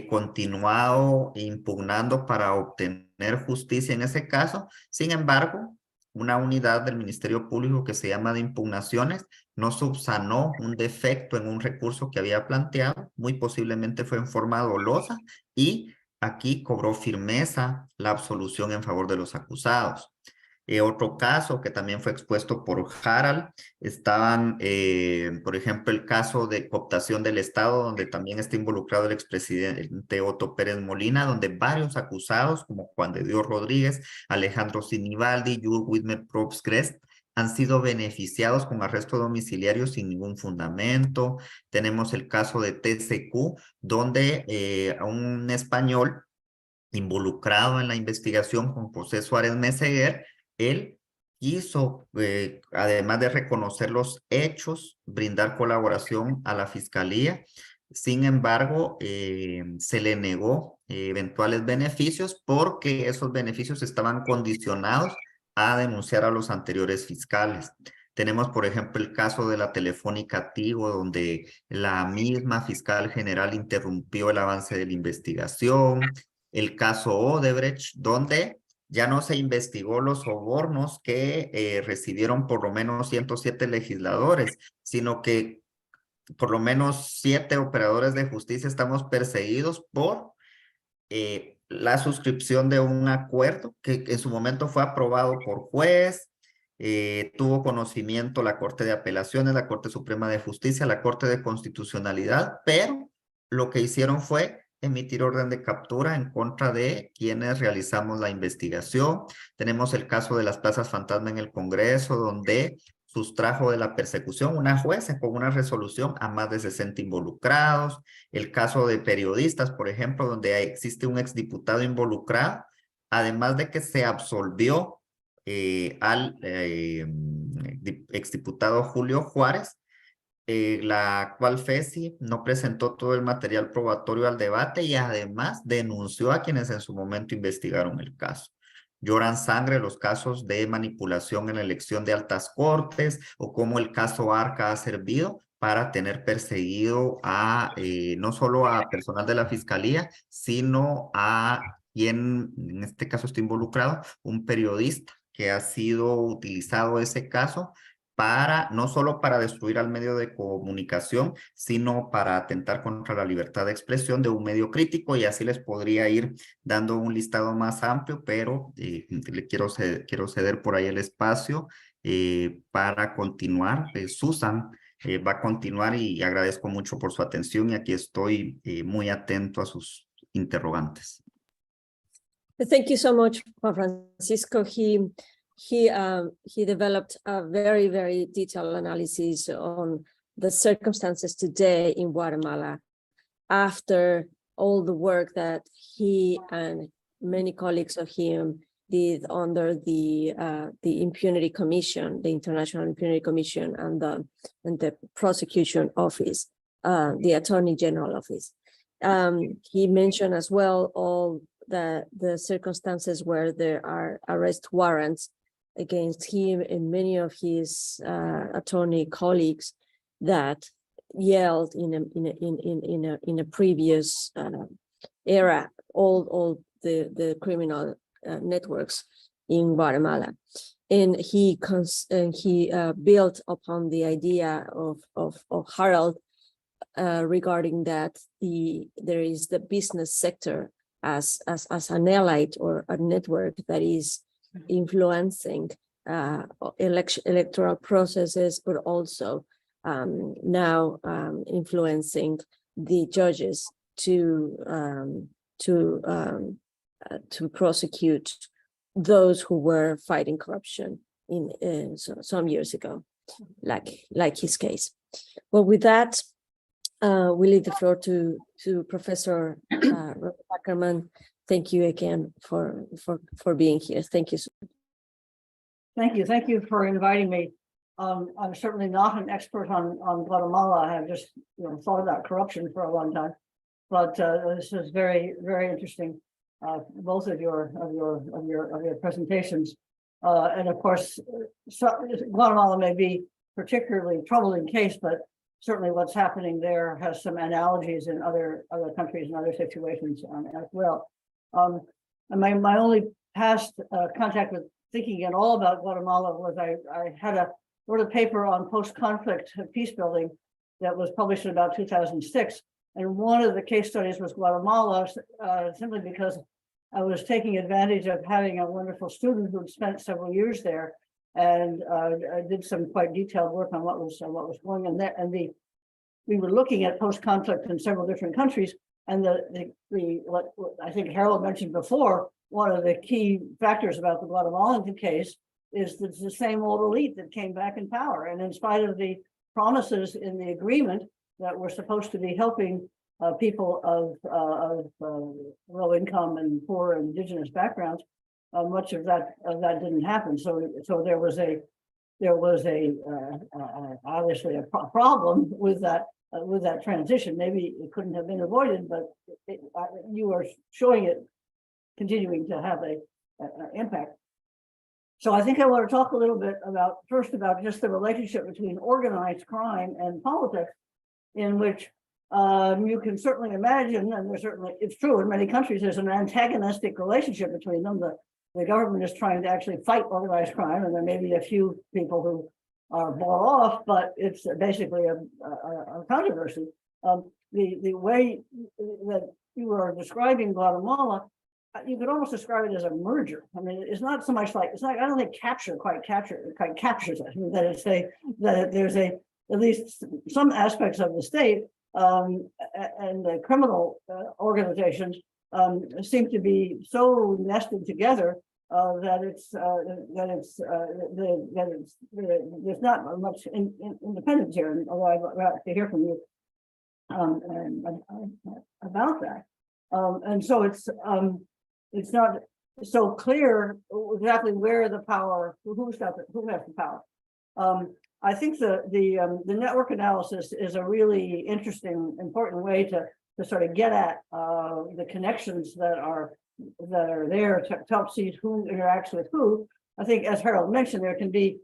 Speaker 4: continuado impugnando para obtener justicia en ese caso. Sin embargo, una unidad del Ministerio Público que se llama de impugnaciones no subsanó un defecto en un recurso que había planteado. Muy posiblemente fue en forma dolosa y aquí cobró firmeza la absolución en favor de los acusados. Otro caso que también fue expuesto por Harald, estaban, por ejemplo, el caso de cooptación del Estado, donde también está involucrado el expresidente Otto Pérez Molina, donde varios acusados, como Juan de Dios Rodríguez, Alejandro Sinibaldi, Jules Widmer Probst, han sido beneficiados con arresto domiciliario sin ningún fundamento. Tenemos el caso de TCQ, donde a un español involucrado en la investigación con José Suárez Meseguer, él quiso, además de reconocer los hechos, brindar colaboración a la fiscalía. Sin embargo, se le negó eventuales beneficios porque esos beneficios estaban condicionados a denunciar a los anteriores fiscales. Tenemos, por ejemplo, el caso de la Telefónica Tigo, donde la misma fiscal general interrumpió el avance de la investigación. El caso Odebrecht, donde ya no se investigó los sobornos que recibieron por lo menos 107 legisladores, sino que por lo menos 7 operadores de justicia estamos perseguidos por la suscripción de un acuerdo que en su momento fue aprobado por juez, tuvo conocimiento la Corte de Apelaciones, la Corte Suprema de Justicia, la Corte de Constitucionalidad, pero lo que hicieron fue emitir orden de captura en contra de quienes realizamos la investigación. Tenemos el caso de las plazas fantasma en el Congreso, donde sustrajo de la persecución una jueza con una resolución a más de 60 involucrados. El caso de periodistas, por ejemplo, donde existe un exdiputado involucrado, además de que se absolvió al exdiputado Julio Juárez, la actual FESI no presentó todo el material probatorio al debate y además denunció a quienes en su momento investigaron el caso. Lloran sangre los casos de manipulación en la elección de altas cortes o cómo el caso Arca ha servido para tener perseguido a no solo a personal de la fiscalía, sino a quien en este caso está involucrado, un periodista que ha sido utilizado ese caso para, no solo para destruir al medio de comunicación, sino para atentar contra la libertad de expresión de un medio crítico, y así les podría ir dando un listado más amplio, pero le quiero ceder por ahí el espacio para continuar. Susan va a continuar y agradezco mucho por su atención y aquí estoy muy atento a sus interrogantes.
Speaker 2: Thank you so much, Juan Francisco. He developed a very, very detailed analysis on the circumstances today in Guatemala after all the work that he and many colleagues of him did under the Impunity Commission, the International Impunity Commission, and the Prosecution Office, the Attorney General Office. He mentioned as well all the circumstances where there are arrest warrants against him and many of his attorney colleagues that yelled in a previous era all the criminal networks in Guatemala, and he built upon the idea of Harold regarding that there is the business sector as an ally or a network that is influencing electoral processes, but also now influencing the judges to prosecute those who were fighting corruption in some years ago, like his case. Well, with that, we leave the floor to Professor Ackerman. Thank you again for being here. Thank you.
Speaker 5: Thank you for inviting me. I'm certainly not an expert on Guatemala. I have just thought about corruption for a long time, but this is very, very interesting. Both of your presentations, and of course, Guatemala may be particularly troubling case, but certainly what's happening there has some analogies in other countries and other situations as well. And my only past contact with thinking at all about Guatemala was I wrote a paper on post-conflict peace building that was published in about 2006. And one of the case studies was Guatemala, simply because I was taking advantage of having a wonderful student who'd spent several years there, and I did some quite detailed work on what was going on there. And we were looking at post-conflict in several different countries, and what I think Harold mentioned before, one of the key factors about the Guatemalan case is that it's the same old elite that came back in power. And in spite of the promises in the agreement that were supposed to be helping people of low income and poor and indigenous backgrounds, much of that didn't happen. So there was obviously a problem with that transition. Maybe it couldn't have been avoided, but you are showing it continuing to have an impact. So I think I want to talk a little bit about just the relationship between organized crime and politics, in which you can certainly imagine, and it's true in many countries, there's an antagonistic relationship between them. The government is trying to actually fight organized crime, and there may be a few people who are bought off, but it's basically a controversy. The way that you are describing Guatemala you could almost describe it as a merger. I mean, it's not so much like, it's like, I don't think quite captures it. I mean, that it's there's at least some aspects of the state and the criminal organizations seem to be so nested together there's not much independence here. Although I'd like to hear from you about that. And so it's not so clear exactly where the power, who has the power. I think the network analysis is a really interesting, important way to sort of get at the connections that are there to help see who interacts with who. I think, as Harold mentioned, there can be,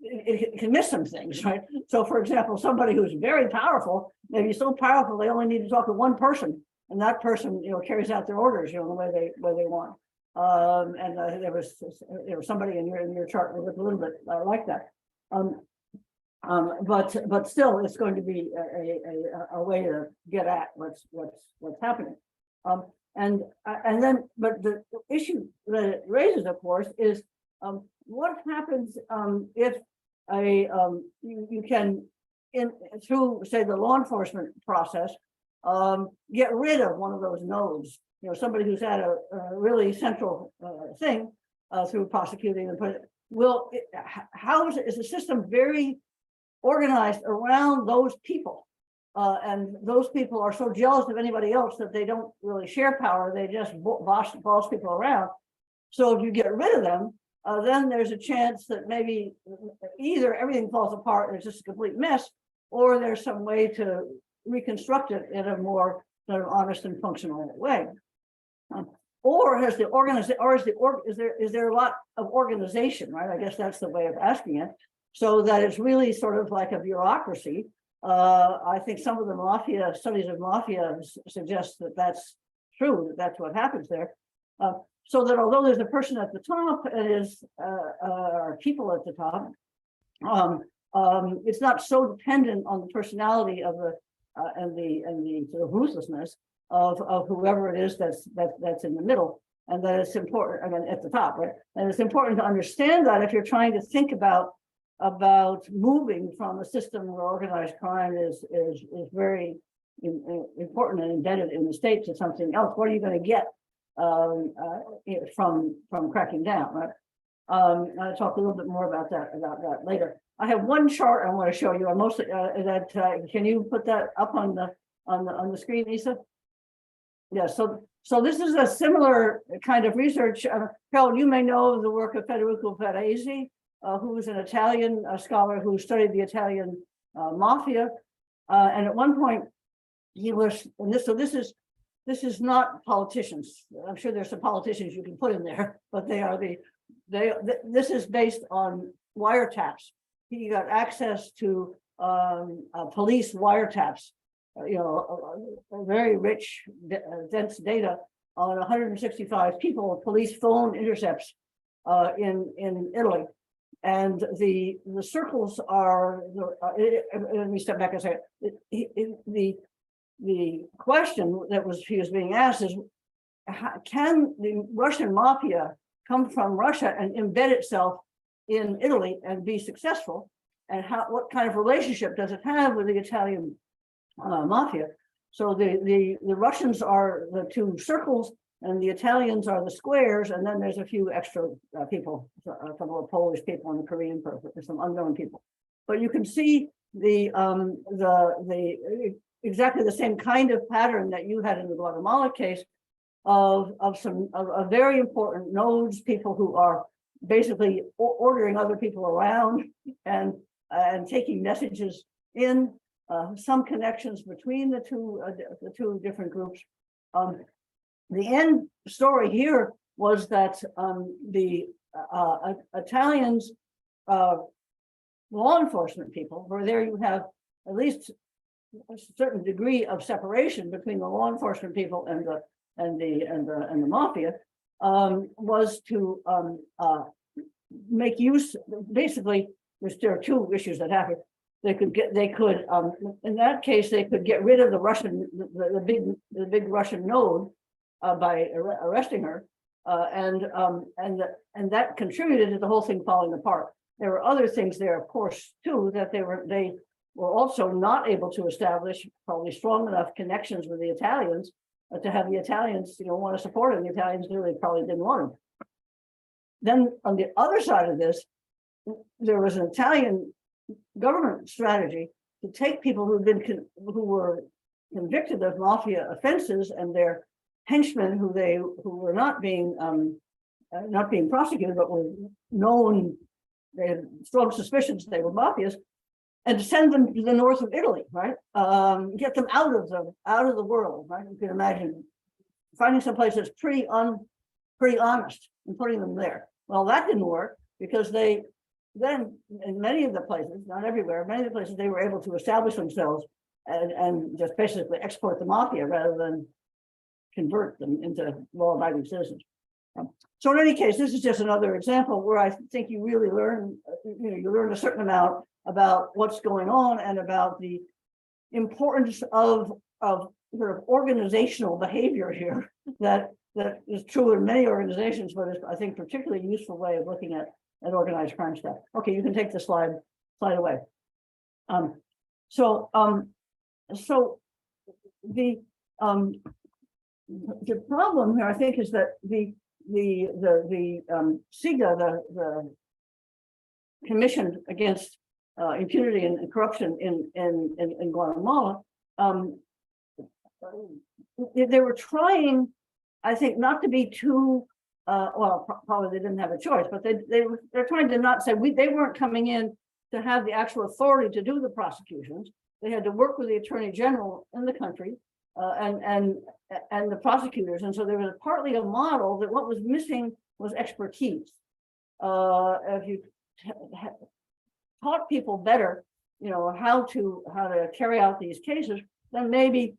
Speaker 5: it can miss some things, right? So, for example, somebody who's very powerful, maybe so powerful they only need to talk to one person, and that person, carries out their orders, the way they want. And there was somebody in your chart that looked a little bit like that. But still, it's going to be a way to get at what's happening. And then, but the issue that it raises, of course, is what happens if you can, through say the law enforcement process, get rid of one of those nodes. Somebody who's had a really central thing through prosecuting and is the system very organized around those people? And those people are so jealous of anybody else that they don't really share power. They just boss people around. So if you get rid of them, then there's a chance that maybe either everything falls apart and it's just a complete mess, or there's some way to reconstruct it in a more sort of honest and functional way. Or is there a lot of organization, right? I guess that's the way of asking it, so that it's really sort of like a bureaucracy. I think some of the studies of mafia suggest that that's true, that's what happens there. So that although there's a person at the top, or people at the top, it's not so dependent on the personality of the sort of ruthlessness of whoever it is that's in the middle, and that it's important, again, at the top, right? And it's important to understand that if you're trying to think about moving from a system where organized crime is very important and embedded in the state to something else, what are you going to get from cracking down, right? I'll talk a little bit more about that later. I have one chart I want to show you. Can you put that up on the screen, Lisa? Yeah. So this is a similar kind of research. Harold, you may know the work of Federico Ferresi, who is an Italian scholar who studied the Italian mafia, and at one point he was. And this is not politicians. I'm sure there's some politicians you can put in there, but this is based on wiretaps. He got access to police wiretaps, very rich, dense data on 165 people of police phone intercepts in Italy. And the circles are, let me step back and say, the question that he was being asked is, can the Russian mafia come from Russia and embed itself in Italy and be successful? And what kind of relationship does it have with the Italian mafia? So the Russians are the two circles, and the Italians are the squares, and then there's a few extra people, a couple of Polish people and a Korean person, some unknown people. But you can see exactly the same kind of pattern that you had in the Guatemala case of very important nodes, people who are basically ordering other people around and taking messages in, some connections between the two different groups. The end story here was that the Italians law enforcement people, where there you have at least a certain degree of separation between the law enforcement people and the mafia, was to make use. Basically, there are two issues that happened. They could in that case they could get rid of the Russian, the big Russian node, by arresting her, and that contributed to the whole thing falling apart. There were other things there, of course, too, that they were also not able to establish probably strong enough connections with the Italians to have the Italians, want to support him. The Italians really probably didn't want him. Then on the other side of this, there was an Italian government strategy to take people who were convicted of mafia offenses and their henchmen who were not being prosecuted but were known, they had strong suspicions they were mafias, and to send them to the north of Italy, right? Get them out of the world, right? You can imagine finding some place that's pretty honest and putting them there. Well, that didn't work because then in many of the places, not everywhere, many of the places they were able to establish themselves and just basically export the mafia rather than convert them into law-abiding citizens. So in any case, this is just another example where I think you really learn, you learn a certain amount about what's going on and about the importance of sort of organizational behavior here that is true in many organizations, but is, I think, particularly useful way of looking at organized crime stuff. Okay, you can take the slide away. So the problem here, I think, is that the CEMECA, the Commission Against Impunity and Corruption in Guatemala, they were trying, I think, not to be too well, probably they didn't have a choice, but they're trying to not say they weren't coming in to have the actual authority to do the prosecutions. They had to work with the Attorney General in the country and the prosecutors, and so there was partly a model that what was missing was expertise. If you taught people better, how to carry out these cases, then maybe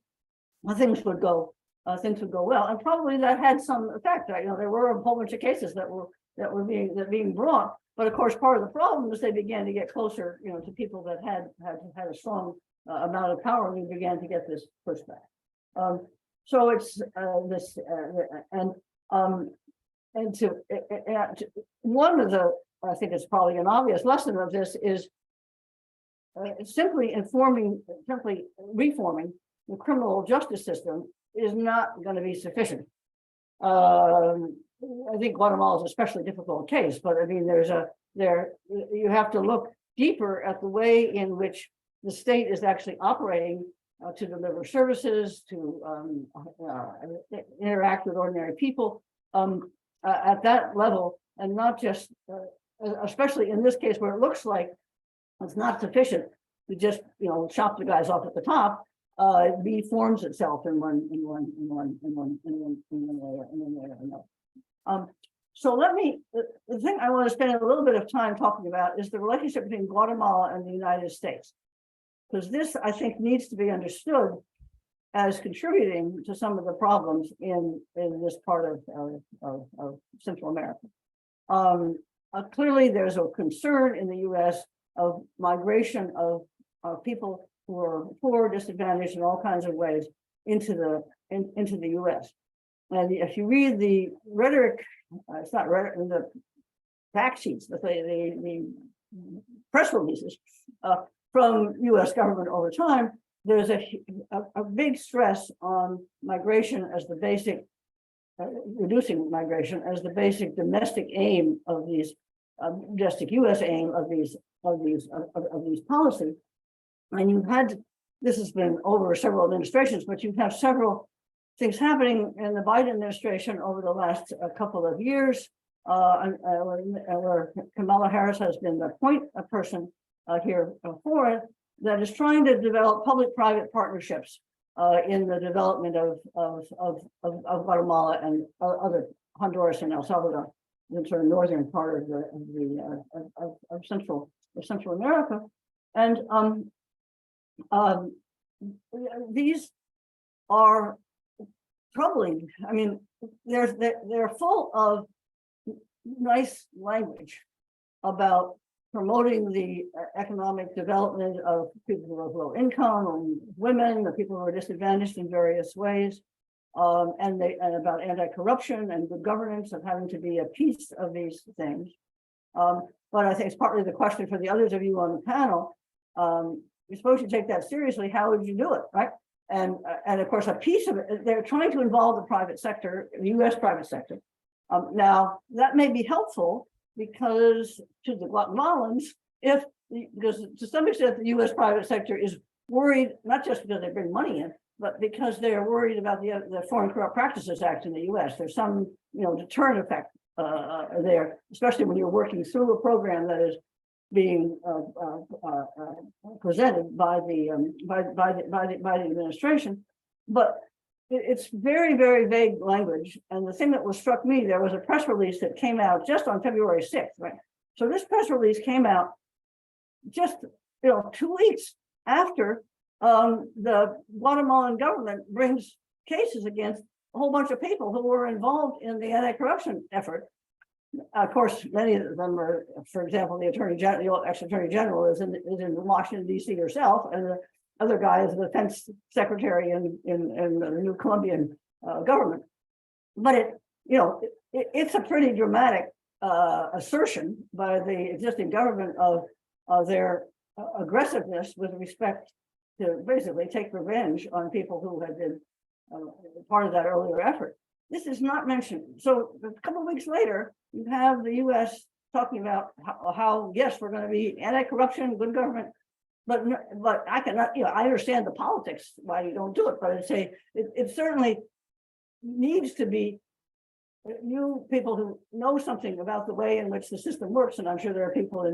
Speaker 5: things would go well, and probably that had some effect. There were a whole bunch of cases that were being brought, but of course part of the problem is they began to get closer, to people that had a strong amount of power, and we began to get this pushback. So it's this one of the, I think it's probably an obvious lesson of this is simply reforming the criminal justice system is not going to be sufficient. I think Guatemala is an especially difficult case, but I mean, you have to look deeper at the way in which the state is actually operating to deliver services, to interact with ordinary people at that level, and not just, especially in this case where it looks like it's not sufficient to just chop the guys off at the top. It reforms itself in one way or another. So the thing I want to spend a little bit of time talking about is the relationship between Guatemala and the United States, because this, I think, needs to be understood as contributing to some of the problems in this part of Central America. Clearly, there's a concern in the U.S. of migration of people who are poor, disadvantaged in all kinds of ways into the U.S. And if you read the rhetoric, it's not rhetoric, in the fact sheets, the press releases from U.S. government over time, there's a big stress on migration as the basic, reducing migration as the basic domestic aim of these, domestic U.S. aim of these policies. And this has been over several administrations, but you have several things happening in the Biden administration over the last couple of years, where Kamala Harris has been the point person here for it, that is trying to develop public-private partnerships in the development of Guatemala and other Honduras and El Salvador, the sort of northern part of Central America, and these are troubling. I mean, they're full of nice language about promoting the economic development of people who have low income, and women, the people who are disadvantaged in various ways. and about anti-corruption and good governance of having to be a piece of these things. But I think it's partly the question for the others of you on the panel. You're supposed to take that seriously. How would you do it, right? And of course, a piece of it, they're trying to involve the private sector, the U.S. private sector. Now, that may be helpful because to the Guatemalans, because to some extent, the U.S. private sector is worried, not just because they bring money in, but because they are worried about the Foreign Corrupt Practices Act in the U.S. There's some, deterrent effect there, especially when you're working through a program that is being presented by the administration. But it's very, very vague language. And the thing that struck me, there was a press release that came out just on February 6th, right? So this press release came out just 2 weeks after the Guatemalan government brings cases against a whole bunch of people who were involved in the anti-corruption effort. Of course, many of them are, for example, the ex-attorney general is in Washington, D.C. herself, and the other guy is the defense secretary in the new Colombian government. But it's a pretty dramatic assertion by the existing government of their aggressiveness with respect to basically take revenge on people who had been part of that earlier effort. This is not mentioned. So a couple of weeks later, you have the U.S. talking about how yes, we're going to be anti-corruption, good government, but I cannot. I understand the politics why you don't do it, but I'd say it certainly needs to be. You people who know something about the way in which the system works, and I'm sure there are people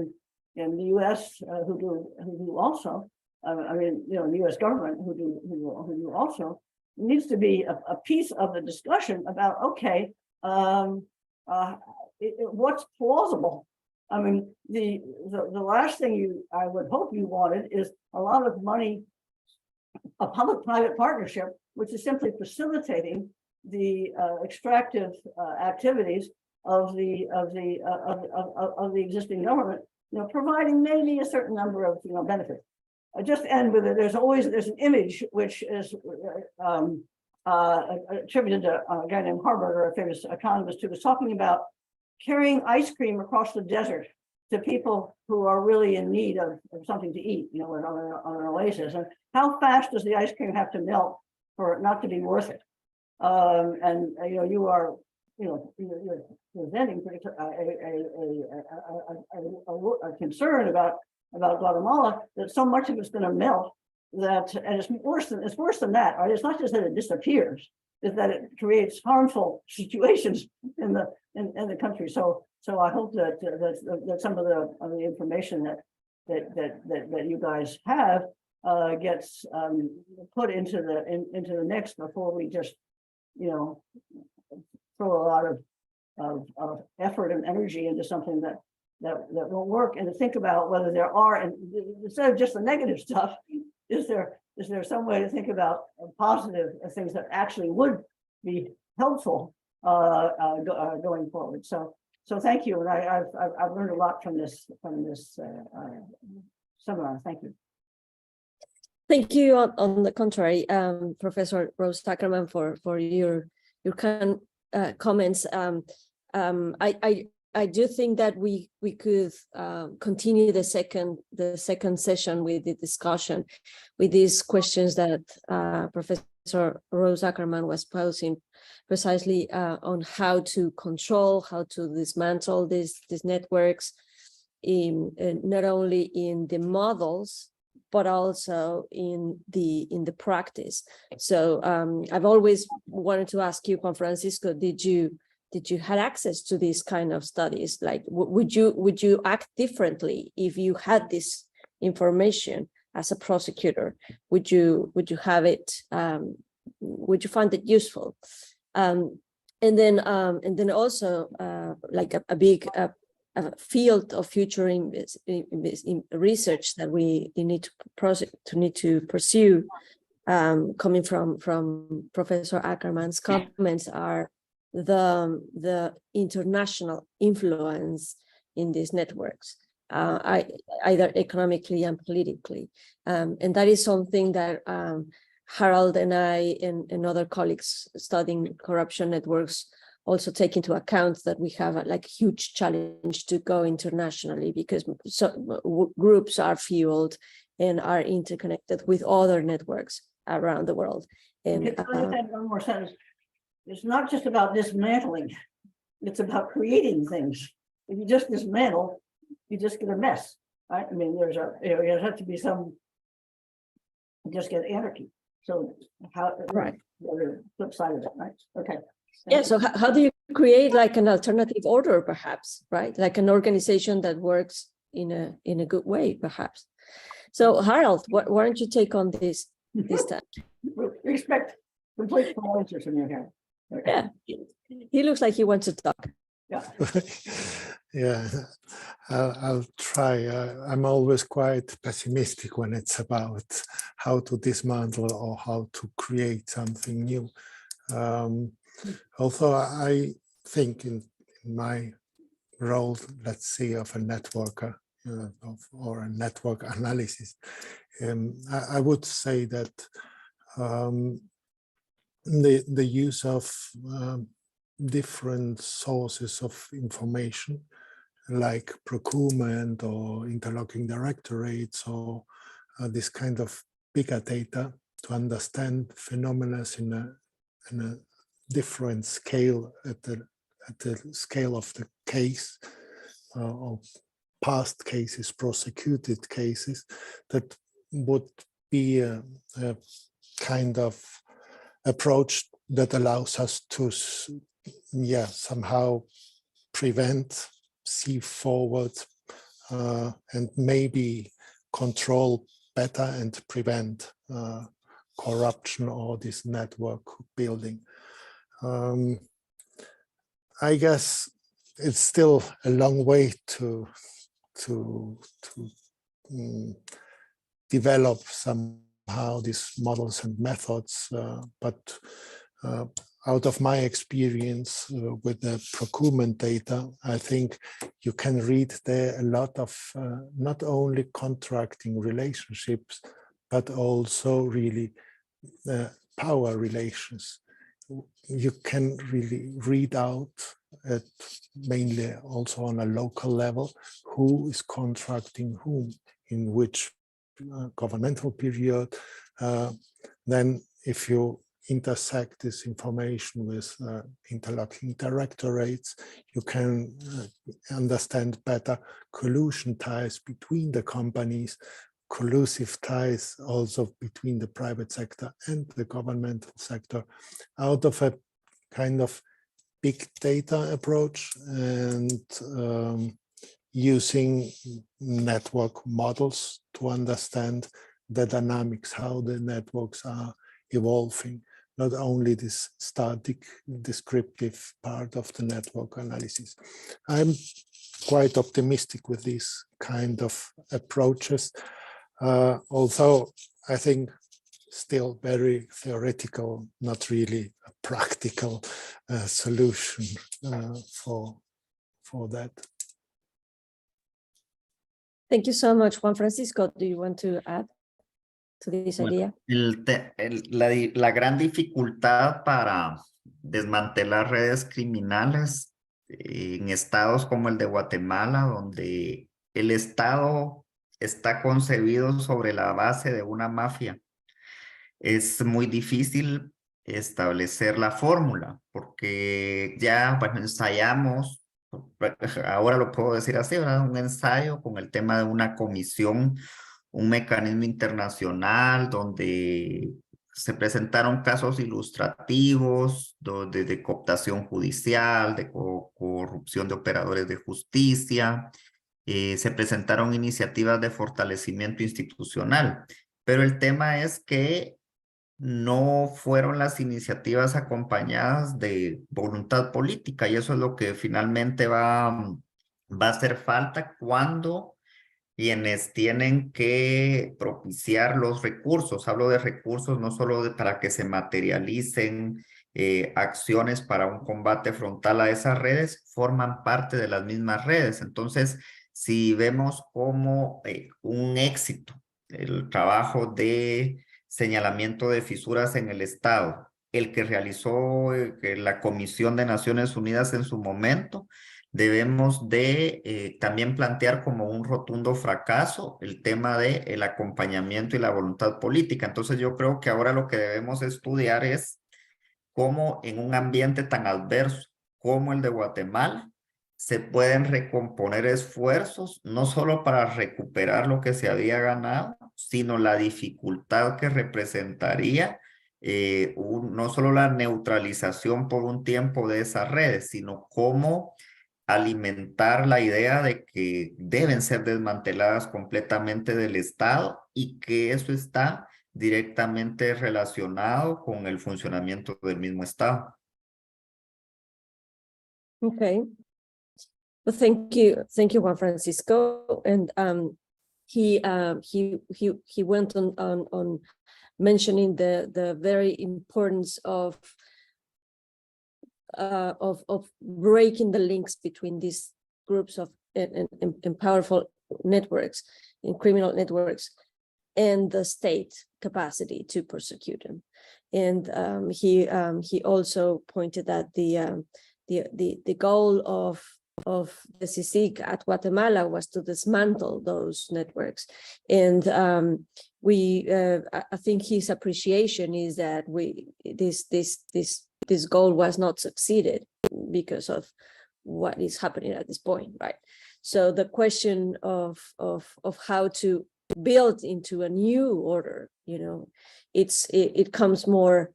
Speaker 5: in the U.S. who do also. The U.S. government who do also. It needs to be a piece of the discussion about what's plausible. I mean, the last thing I would hope you wanted is a lot of money, a public-private partnership, which is simply facilitating the extractive activities of the existing government, providing maybe a certain number of benefits. I just end with it. There's an image which is attributed to a guy named Harberger, a famous economist, who was talking about carrying ice cream across the desert to people who are really in need of something to eat, on an oasis. And how fast does the ice cream have to melt for it not to be worth it? You are, you're presenting a concern about Guatemala, that so much of it's going to melt that, and it's worse than that, right? It's not just that it disappears, it's that it creates harmful situations in the country. So I hope that some of the information that you guys have gets put into the mix before we just throw a lot of effort and energy into something that won't work, and to think about whether there are, and instead of just the negative stuff, is there some way to think about positive things that actually would be helpful going forward. So thank you, and I've learned a lot from this seminar. Thank you.
Speaker 2: Thank you. On the contrary, Professor Rose Ackerman, for your kind comments. I do think that we could continue the second session with the discussion with these questions that Professor Rose Ackerman was posing, precisely on how to control, how to dismantle these networks, not only in the models but also in the practice. So I've always wanted to ask you, Juan Francisco, did you have access to these kind of studies? Like, would you act differently if you had this information as a prosecutor? Would you have it? Would you find it useful? And then also like a big field of future research that we need to pursue, coming from Professor Ackerman's comments, are the international influence in these networks, either economically and politically, and that is something that Harold and I and other colleagues studying corruption networks also take into account that we have a huge challenge to go internationally, because groups are fueled and are interconnected with other networks around the world. And
Speaker 5: Can I just add one more sentence? It's not just about dismantling, it's about creating things. If you just dismantle, you just get a mess, right? I mean, there has to be some, you just get anarchy. So how,
Speaker 2: right.
Speaker 5: The flip side of it, right? Okay.
Speaker 2: Yeah, so how do you create an alternative order, perhaps, right? Like an organization that works in a good way, perhaps. So Harold, why don't you take on this time?
Speaker 5: We expect complete answers from you here. Okay.
Speaker 2: Yeah, he looks like he wants to talk.
Speaker 5: Yeah.
Speaker 3: Yeah, I'll try. I'm always quite pessimistic when it's about how to dismantle or how to create something new. Although I think in my role, let's say, of a networker or a network analysis, I would say that the use of different sources of information, like procurement or interlocking directorates or this kind of bigger data to understand phenomena in a different scale at the scale of the case or past cases, prosecuted cases, that would be a kind of approach that allows us to somehow prevent, see forward, and maybe control better and prevent corruption or this network building. I guess it's still a long way to develop somehow these models and methods, but out of my experience with the procurement data, I think you can read there a lot of not only contracting relationships, but also really power relations. You can really read out mainly also on a local level who is contracting whom, in which governmental period. Then if you intersect this information with interlocking directorates, you can understand better collusion ties between the companies, collusive ties also between the private sector and the governmental sector, out of a kind of big data approach and using network models to understand the dynamics, how the networks are evolving, not only this static descriptive part of the network analysis. I'm quite optimistic with these kind of approaches, although I think still very theoretical, not really a practical solution for that.
Speaker 2: Thank you so much, Juan Francisco. Do you want to add to this idea?
Speaker 4: La gran dificultad para desmantelar redes criminales en estados como el de Guatemala, donde el Estado está concebido sobre la base de una mafia, es muy difícil establecer la fórmula, porque ya ensayamos, ahora lo puedo decir así, ¿verdad? Un ensayo con el tema de una comisión, un mecanismo internacional donde se presentaron casos ilustrativos de cooptación judicial, de corrupción de operadores de justicia, se presentaron iniciativas de fortalecimiento institucional, pero el tema es que no fueron las iniciativas acompañadas de voluntad política, y eso es lo que finalmente va a hacer falta cuando quienes tienen que propiciar los recursos, hablo de recursos no solo para que se materialicen acciones para un combate frontal a esas redes, forman parte de las mismas redes. Entonces, si vemos como un éxito el trabajo de señalamiento de fisuras en el Estado, el que realizó la Comisión de Naciones Unidas en su momento, debemos de también plantear como un rotundo fracaso el tema del acompañamiento y la voluntad política. Entonces yo creo que ahora lo que debemos estudiar es cómo en un ambiente tan adverso como el de Guatemala se pueden recomponer esfuerzos, no solo para recuperar lo que se había ganado, sino la dificultad que representaría no solo la neutralización por un tiempo de esas redes, sino cómo alimentar la idea de que deben ser desmanteladas completamente del Estado y que eso está directamente relacionado con el funcionamiento del mismo Estado.
Speaker 2: Okay. Well, thank you, Juan Francisco. And he went on mentioning the very importance of breaking the links between these groups of and powerful networks and criminal networks and the state capacity to persecute them. And he also pointed that the goal of the CICIG at Guatemala was to dismantle those networks. And I think his appreciation is that this goal was not succeeded because of what is happening at this point, right? So the question of how to build into a new order, you know, it comes more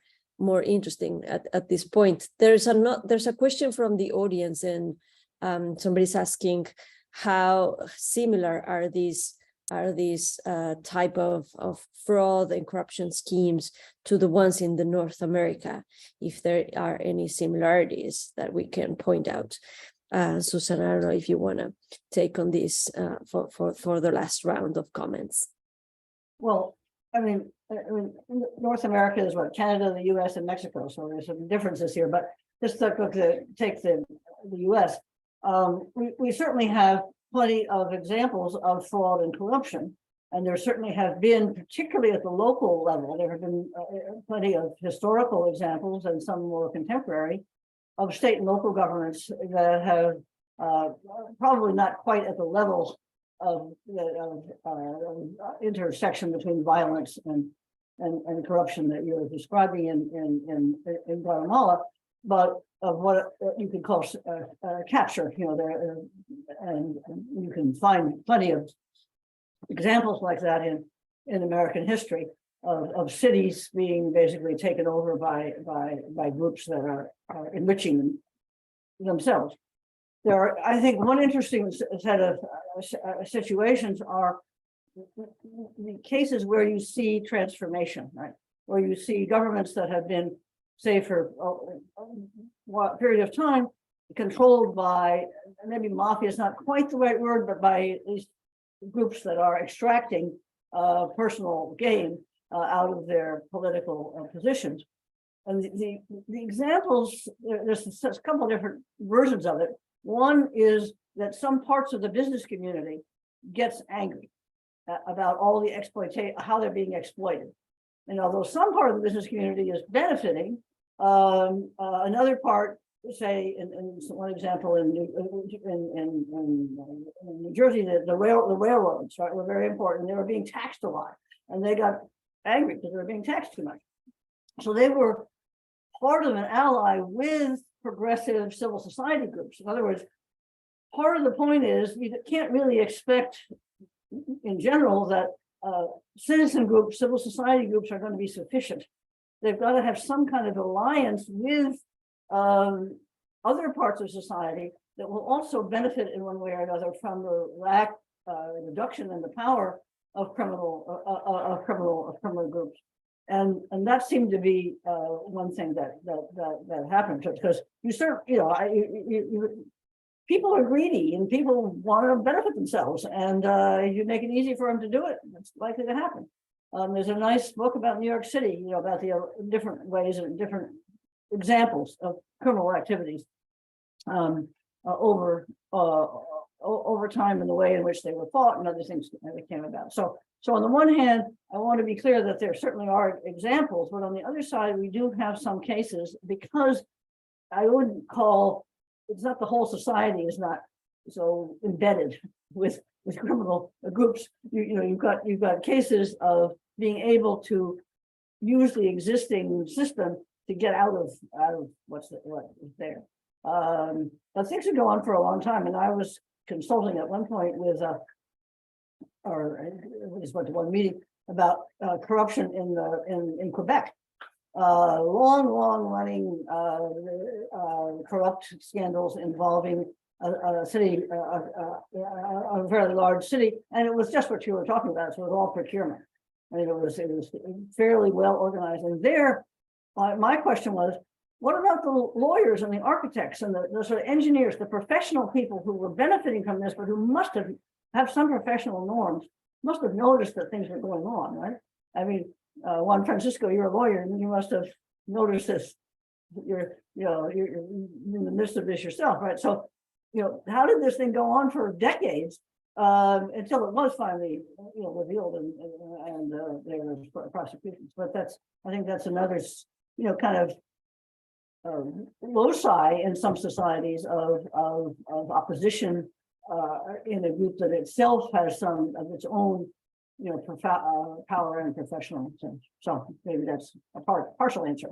Speaker 2: interesting at this point. There's a question from the audience, and somebody's asking how similar are these type of fraud and corruption schemes to the ones in the North America, if there are any similarities that we can point out. Susan, I don't know if you want to take on this for the last round of comments.
Speaker 5: Well, I mean, North America is what, Canada, the US, and Mexico. So there's some differences here, but just to take the US, we certainly have plenty of examples of fraud and corruption. And there certainly have been, particularly at the local level, there have been plenty of historical examples and some more contemporary of state and local governments that have probably not quite at the level of intersection between violence and corruption that you're describing in Guatemala, but of what you could call capture, you know, there, and you can find plenty of examples like that in American history of cities being basically taken over by groups that are enriching themselves. There are, I think, one interesting set of situations are the cases where you see transformation, right? Where you see governments that have been, say, for a period of time, controlled by, maybe mafia is not quite the right word, but by these groups that are extracting personal gain out of their political positions. And the examples, there's a couple of different versions of it. One is that some parts of the business community gets angry about all the exploitation, how they're being exploited. And although some part of the business community is benefiting, another part, say, in one example in New Jersey, the railroads, right, were very important. They were being taxed a lot, and they got angry because they were being taxed too much. So they were part of an ally with progressive civil society groups. In other words, part of the point is you can't really expect, in general, that citizen groups, civil society groups are going to be sufficient. They've got to have some kind of alliance with other parts of society that will also benefit in one way or another from the reduction in the power of criminal groups. And that seemed to be one thing that happened, because people are greedy and people want to benefit themselves, and you make it easy for them to do it, it's likely to happen. There's a nice book about New York City, you know, about the different ways and different examples of criminal activities over over time and the way in which they were fought and other things that came about. So on the one hand, I want to be clear that there certainly are examples, but on the other side, we do have some cases because I wouldn't call, it's not the whole society is not so embedded with criminal groups. You've got cases of being able to use the existing system to get out of what is there. But things would go on for a long time, and I was consulting at one point with one meeting about corruption in Quebec. Long running corrupt scandals involving a city, a very large city, and it was just what you were talking about. So it was all procurement. I mean, it was fairly well organized. And there, my question was, what about the lawyers and the architects and the sort of engineers, the professional people who were benefiting from this, but who must have some professional norms, must have noticed that things were going on, right? I mean, Juan Francisco, you're a lawyer, and you must have noticed this. You're in the midst of this yourself, right? So, how did this thing go on for decades until it was finally, revealed and there was prosecutions? But I think that's another, kind of loci in some societies of opposition in a group that itself has some of its own, power and professional sense. So maybe that's a partial answer.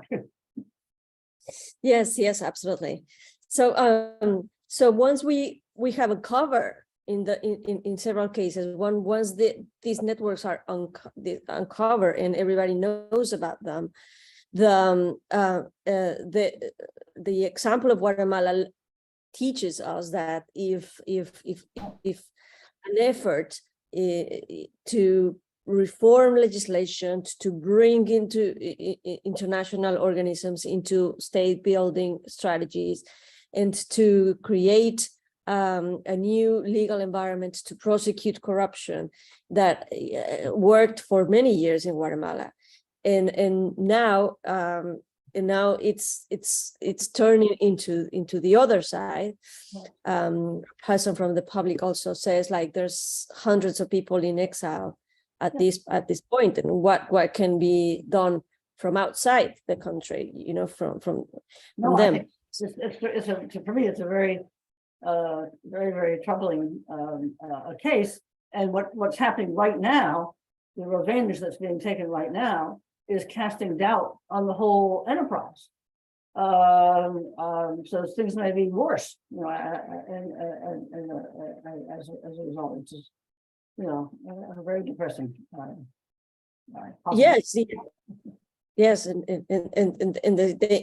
Speaker 2: Yes, absolutely. So once we have a cover in several cases, once these networks are uncovered and everybody knows about them, the example of Guatemala teaches us that if an effort to reform legislation, to bring into international organisms into state building strategies, and to create a new legal environment to prosecute corruption that worked for many years in Guatemala, and now it's turning into the other side. Person from the public also says, like, there's hundreds of people in exile at this point, and what can be done from outside the country, from them.
Speaker 5: For me, it's a very very troubling case. And what's happening right now, the revenge that's being taken right now, is casting doubt on the whole enterprise. So things may be worse, and as a result, it's just, a very depressing.
Speaker 2: Yes, and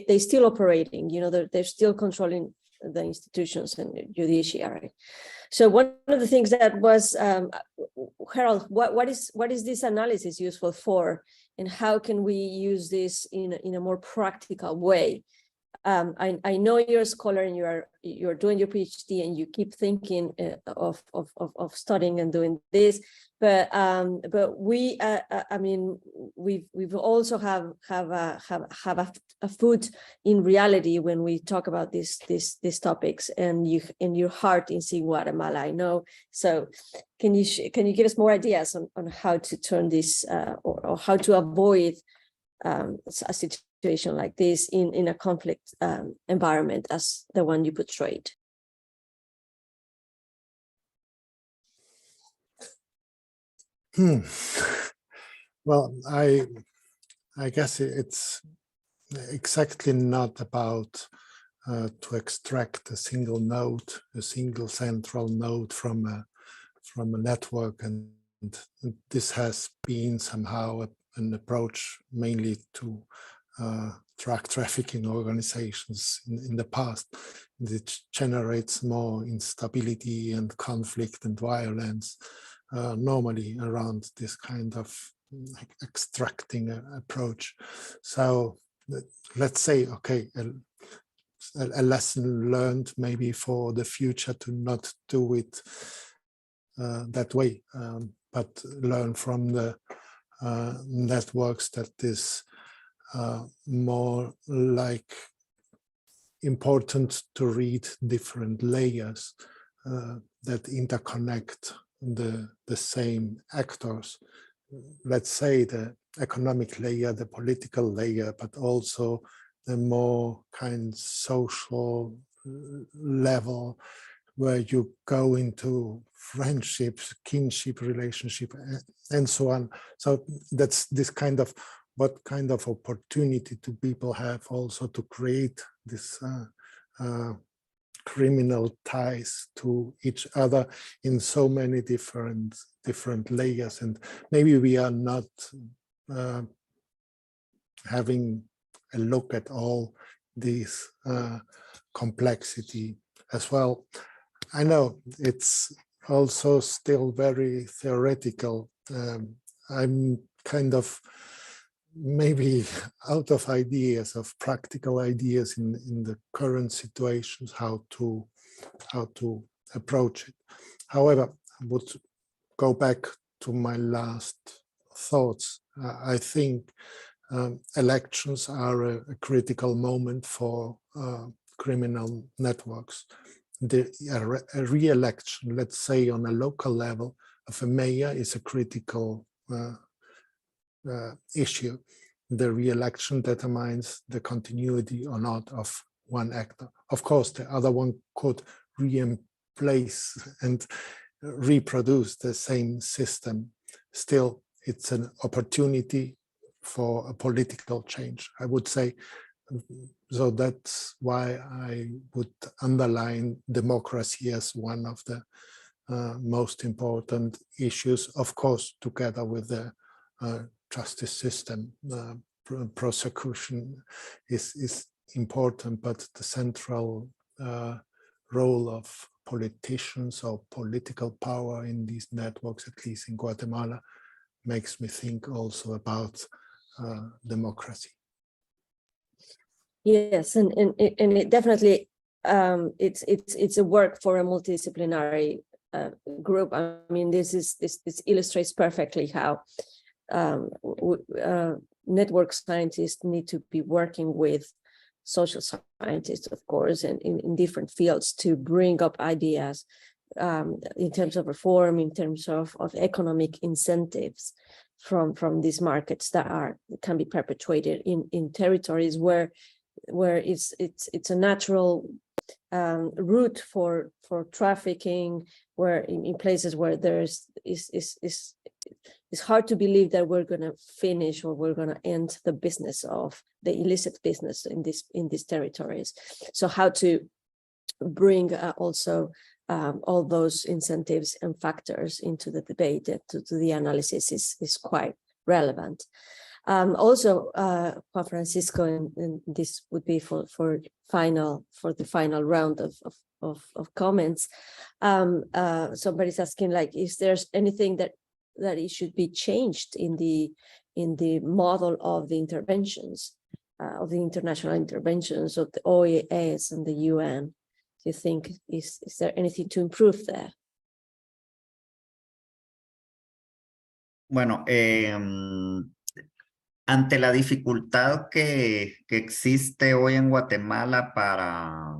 Speaker 2: they still operating. They're still controlling the institutions and the judiciary. So one of the things that was, Harold, what is this analysis useful for, and how can we use this in a more practical way? I know you're a scholar and you're doing your PhD and you keep thinking of studying and doing this, but we we've also have a foot in reality when we talk about these topics, and your heart is in Guatemala, I know. So can you give us more ideas on how to turn this or how to avoid a situation like this in a conflict environment as the one you portrayed?
Speaker 3: Well, I guess it's exactly not about to extract a single node, a single central node from a network, and this has been somehow an approach mainly to drug trafficking organizations in the past. It generates more instability and conflict and violence normally around this kind of extracting approach. So let's say, okay, a lesson learned maybe for the future to not do it that way, but learn from the networks that is more like important to read different layers that interconnect the same actors. Let's say the economic layer, the political layer, but also the more kind social level where you go into friendships, kinship relationship, and so on. So that's this kind of, what kind of opportunity do people have also to create this criminal ties to each other in so many different layers. And maybe we are not having a look at all these complexity as well. I know it's also still very theoretical. I'm kind of maybe out of ideas, of practical ideas in the current situations, how to approach it. However, I would go back to my last thoughts. I think elections are a critical moment for criminal networks. A re-election, let's say on a local level, of a mayor is a critical issue. The re-election determines the continuity or not of one actor. Of course, the other one could replace and reproduce the same system. Still, it's an opportunity for a political change, I would say. So that's why I would underline democracy as one of the most important issues, of course, together with the justice system. Prosecution is important, but the central role of politicians or political power in these networks, at least in Guatemala, makes me think also about democracy.
Speaker 2: Yes, and it definitely it's a work for a multidisciplinary group. I mean, this illustrates perfectly how network scientists need to be working with social scientists, of course, and in different fields to bring up ideas in terms of reform, in terms of economic incentives from these markets that can be perpetuated in territories where it's a natural route for trafficking, where in places where it's hard to believe that we're going to finish or we're going to end the business of the illicit business in these territories. So how to bring also all those incentives and factors into the debate, to the analysis is quite relevant. Also, Juan Francisco, and this would be for the final round of comments. Somebody's asking, like, is there anything that it should be changed in the model of the interventions, of the international interventions of the OAS and the UN? Do you think is there anything to improve there?
Speaker 4: Bueno, ante la dificultad que existe hoy en Guatemala para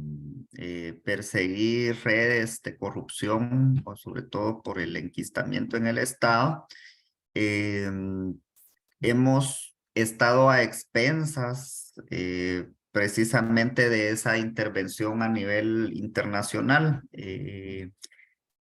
Speaker 4: perseguir redes de corrupción, o sobre todo por el enquistamiento en el Estado, hemos estado a expensas precisamente de esa intervención a nivel internacional.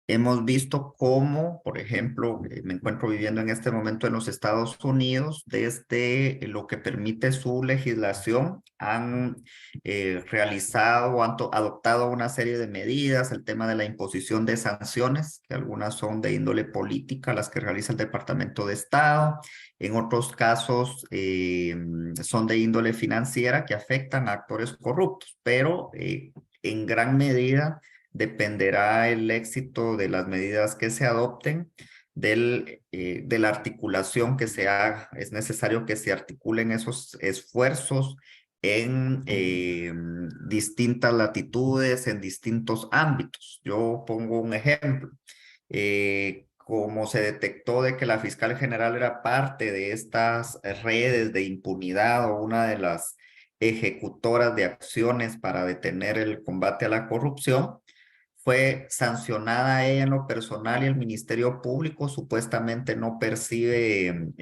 Speaker 4: Hemos visto cómo, por ejemplo, me encuentro viviendo en este momento en los Estados Unidos, desde lo que permite su legislación, han realizado o han adoptado una serie de medidas, el tema de la imposición de sanciones, que algunas son de índole política, las que realiza el Departamento de Estado, en otros casos son de índole financiera que afectan a actores corruptos, pero en gran medida dependerá el éxito de las medidas que se adopten, de la articulación que se haga. Es necesario que se articulen esos esfuerzos en distintas latitudes, en distintos ámbitos. Yo pongo un ejemplo. Como se detectó de que la fiscal general era parte de estas redes de impunidad o una de las ejecutoras de acciones para detener el combate a la corrupción, fue sancionada ella en lo personal y el Ministerio Público supuestamente no percibe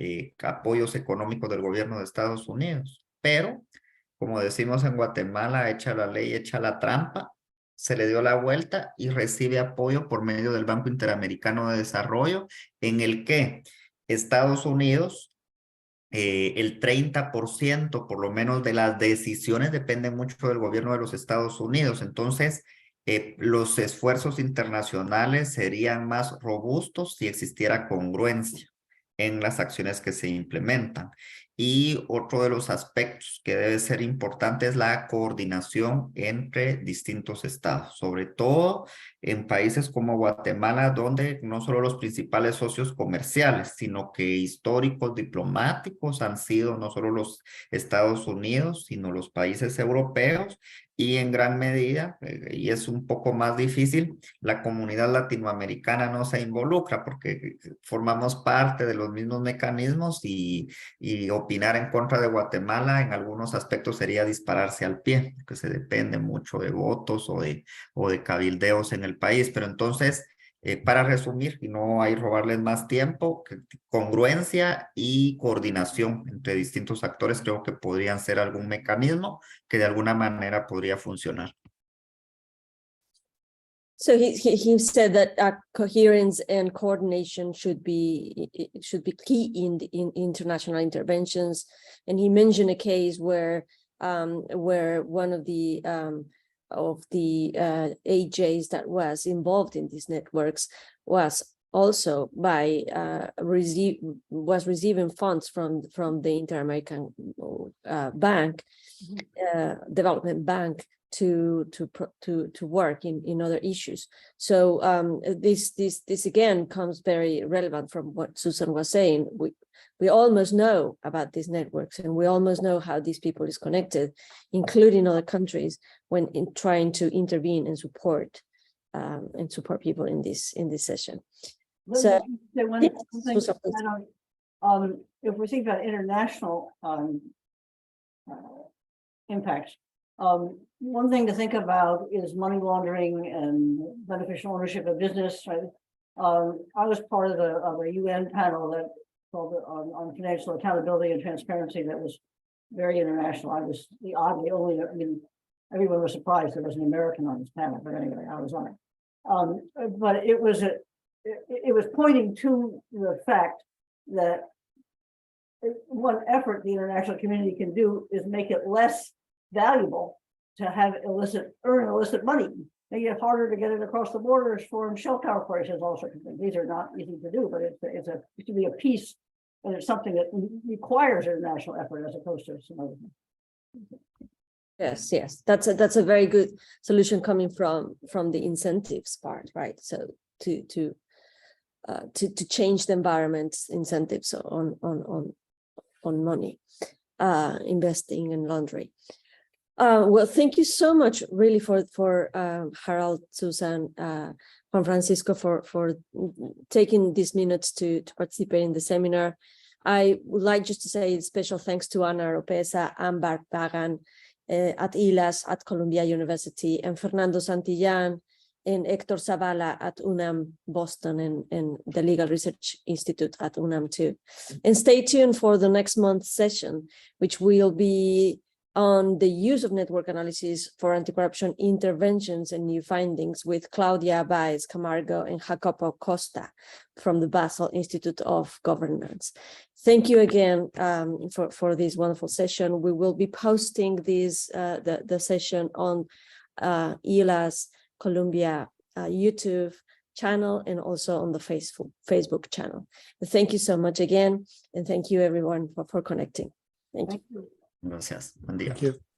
Speaker 4: apoyos económicos del gobierno de Estados Unidos. Pero, como decimos en Guatemala, echa la ley, echa la trampa, se le dio la vuelta y recibe apoyo por medio del Banco Interamericano de Desarrollo, en el que Estados Unidos, el 30% por lo menos de las decisiones dependen mucho del gobierno de los Estados Unidos. Entonces, los esfuerzos internacionales serían más robustos si existiera congruencia en las acciones que se implementan. Y otro de los aspectos que debe ser importante es la coordinación entre distintos estados, sobre todo en países como Guatemala, donde no solo los principales socios comerciales, sino que históricos diplomáticos han sido no solo los Estados Unidos, sino los países europeos, y en gran medida, y es un poco más difícil, la comunidad latinoamericana no se involucra porque formamos parte de los mismos mecanismos y opinar en contra de Guatemala en algunos aspectos sería dispararse al pie, porque se depende mucho de votos o de cabildeos en el país. Pero entonces, para resumir y no hay robarles más tiempo, congruencia y coordinación entre distintos actores creo que podrían ser algún mecanismo que de alguna manera podría funcionar.
Speaker 2: So he said that coherence and coordination should be key in international interventions, and he mentioned a case where one of the AJs that was involved in these networks was also receiving funds from the Inter-American Bank, Development Bank, to work in other issues. So this again comes very relevant from what Susan was saying. We almost know about these networks, and we almost know how these people is connected, including other countries, when trying to intervene and support people in this session. So
Speaker 5: if we think about international impacts, one thing to think about is money laundering and beneficial ownership of business. Right? I was part of a UN panel that called on financial accountability and transparency that was very international. I was the only, I mean, everyone was surprised there was an American on this panel, but anyway, I was on it. But it was pointing to the fact that one effort the international community can do is make it less valuable to have earn illicit money. Make it harder to get it across the borders, foreign shell corporations, all sorts of things. These are not easy to do, but it should be a piece, and it's something that requires international effort as opposed to some other thing.
Speaker 2: Yes, that's a very good solution coming from the incentives part, right? So to change the environment's incentives on money, investing and laundering. Well, thank you so much, really, for Harold, Susan, Juan Francisco, for taking these minutes to participate in the seminar. I would like just to say special thanks to Ana Oropesa, Ambar Pagan at ILAS at Columbia University, and Fernando Santillan and Hector Zavala at UNAM Boston, and the Legal Research Institute at UNAM too. And stay tuned for the next month's session, which will be on the use of network analysis for anti-corruption interventions and new findings with Claudia Baez Camargo and Jacopo Costa from the Basel Institute of Governance. Thank you again for this wonderful session. We will be posting this the session on ILA's Columbia YouTube channel and also on the Facebook channel. Thank you so much again, and thank you everyone for connecting. Thank you.
Speaker 4: Gracias. Buen día.
Speaker 3: Thank you.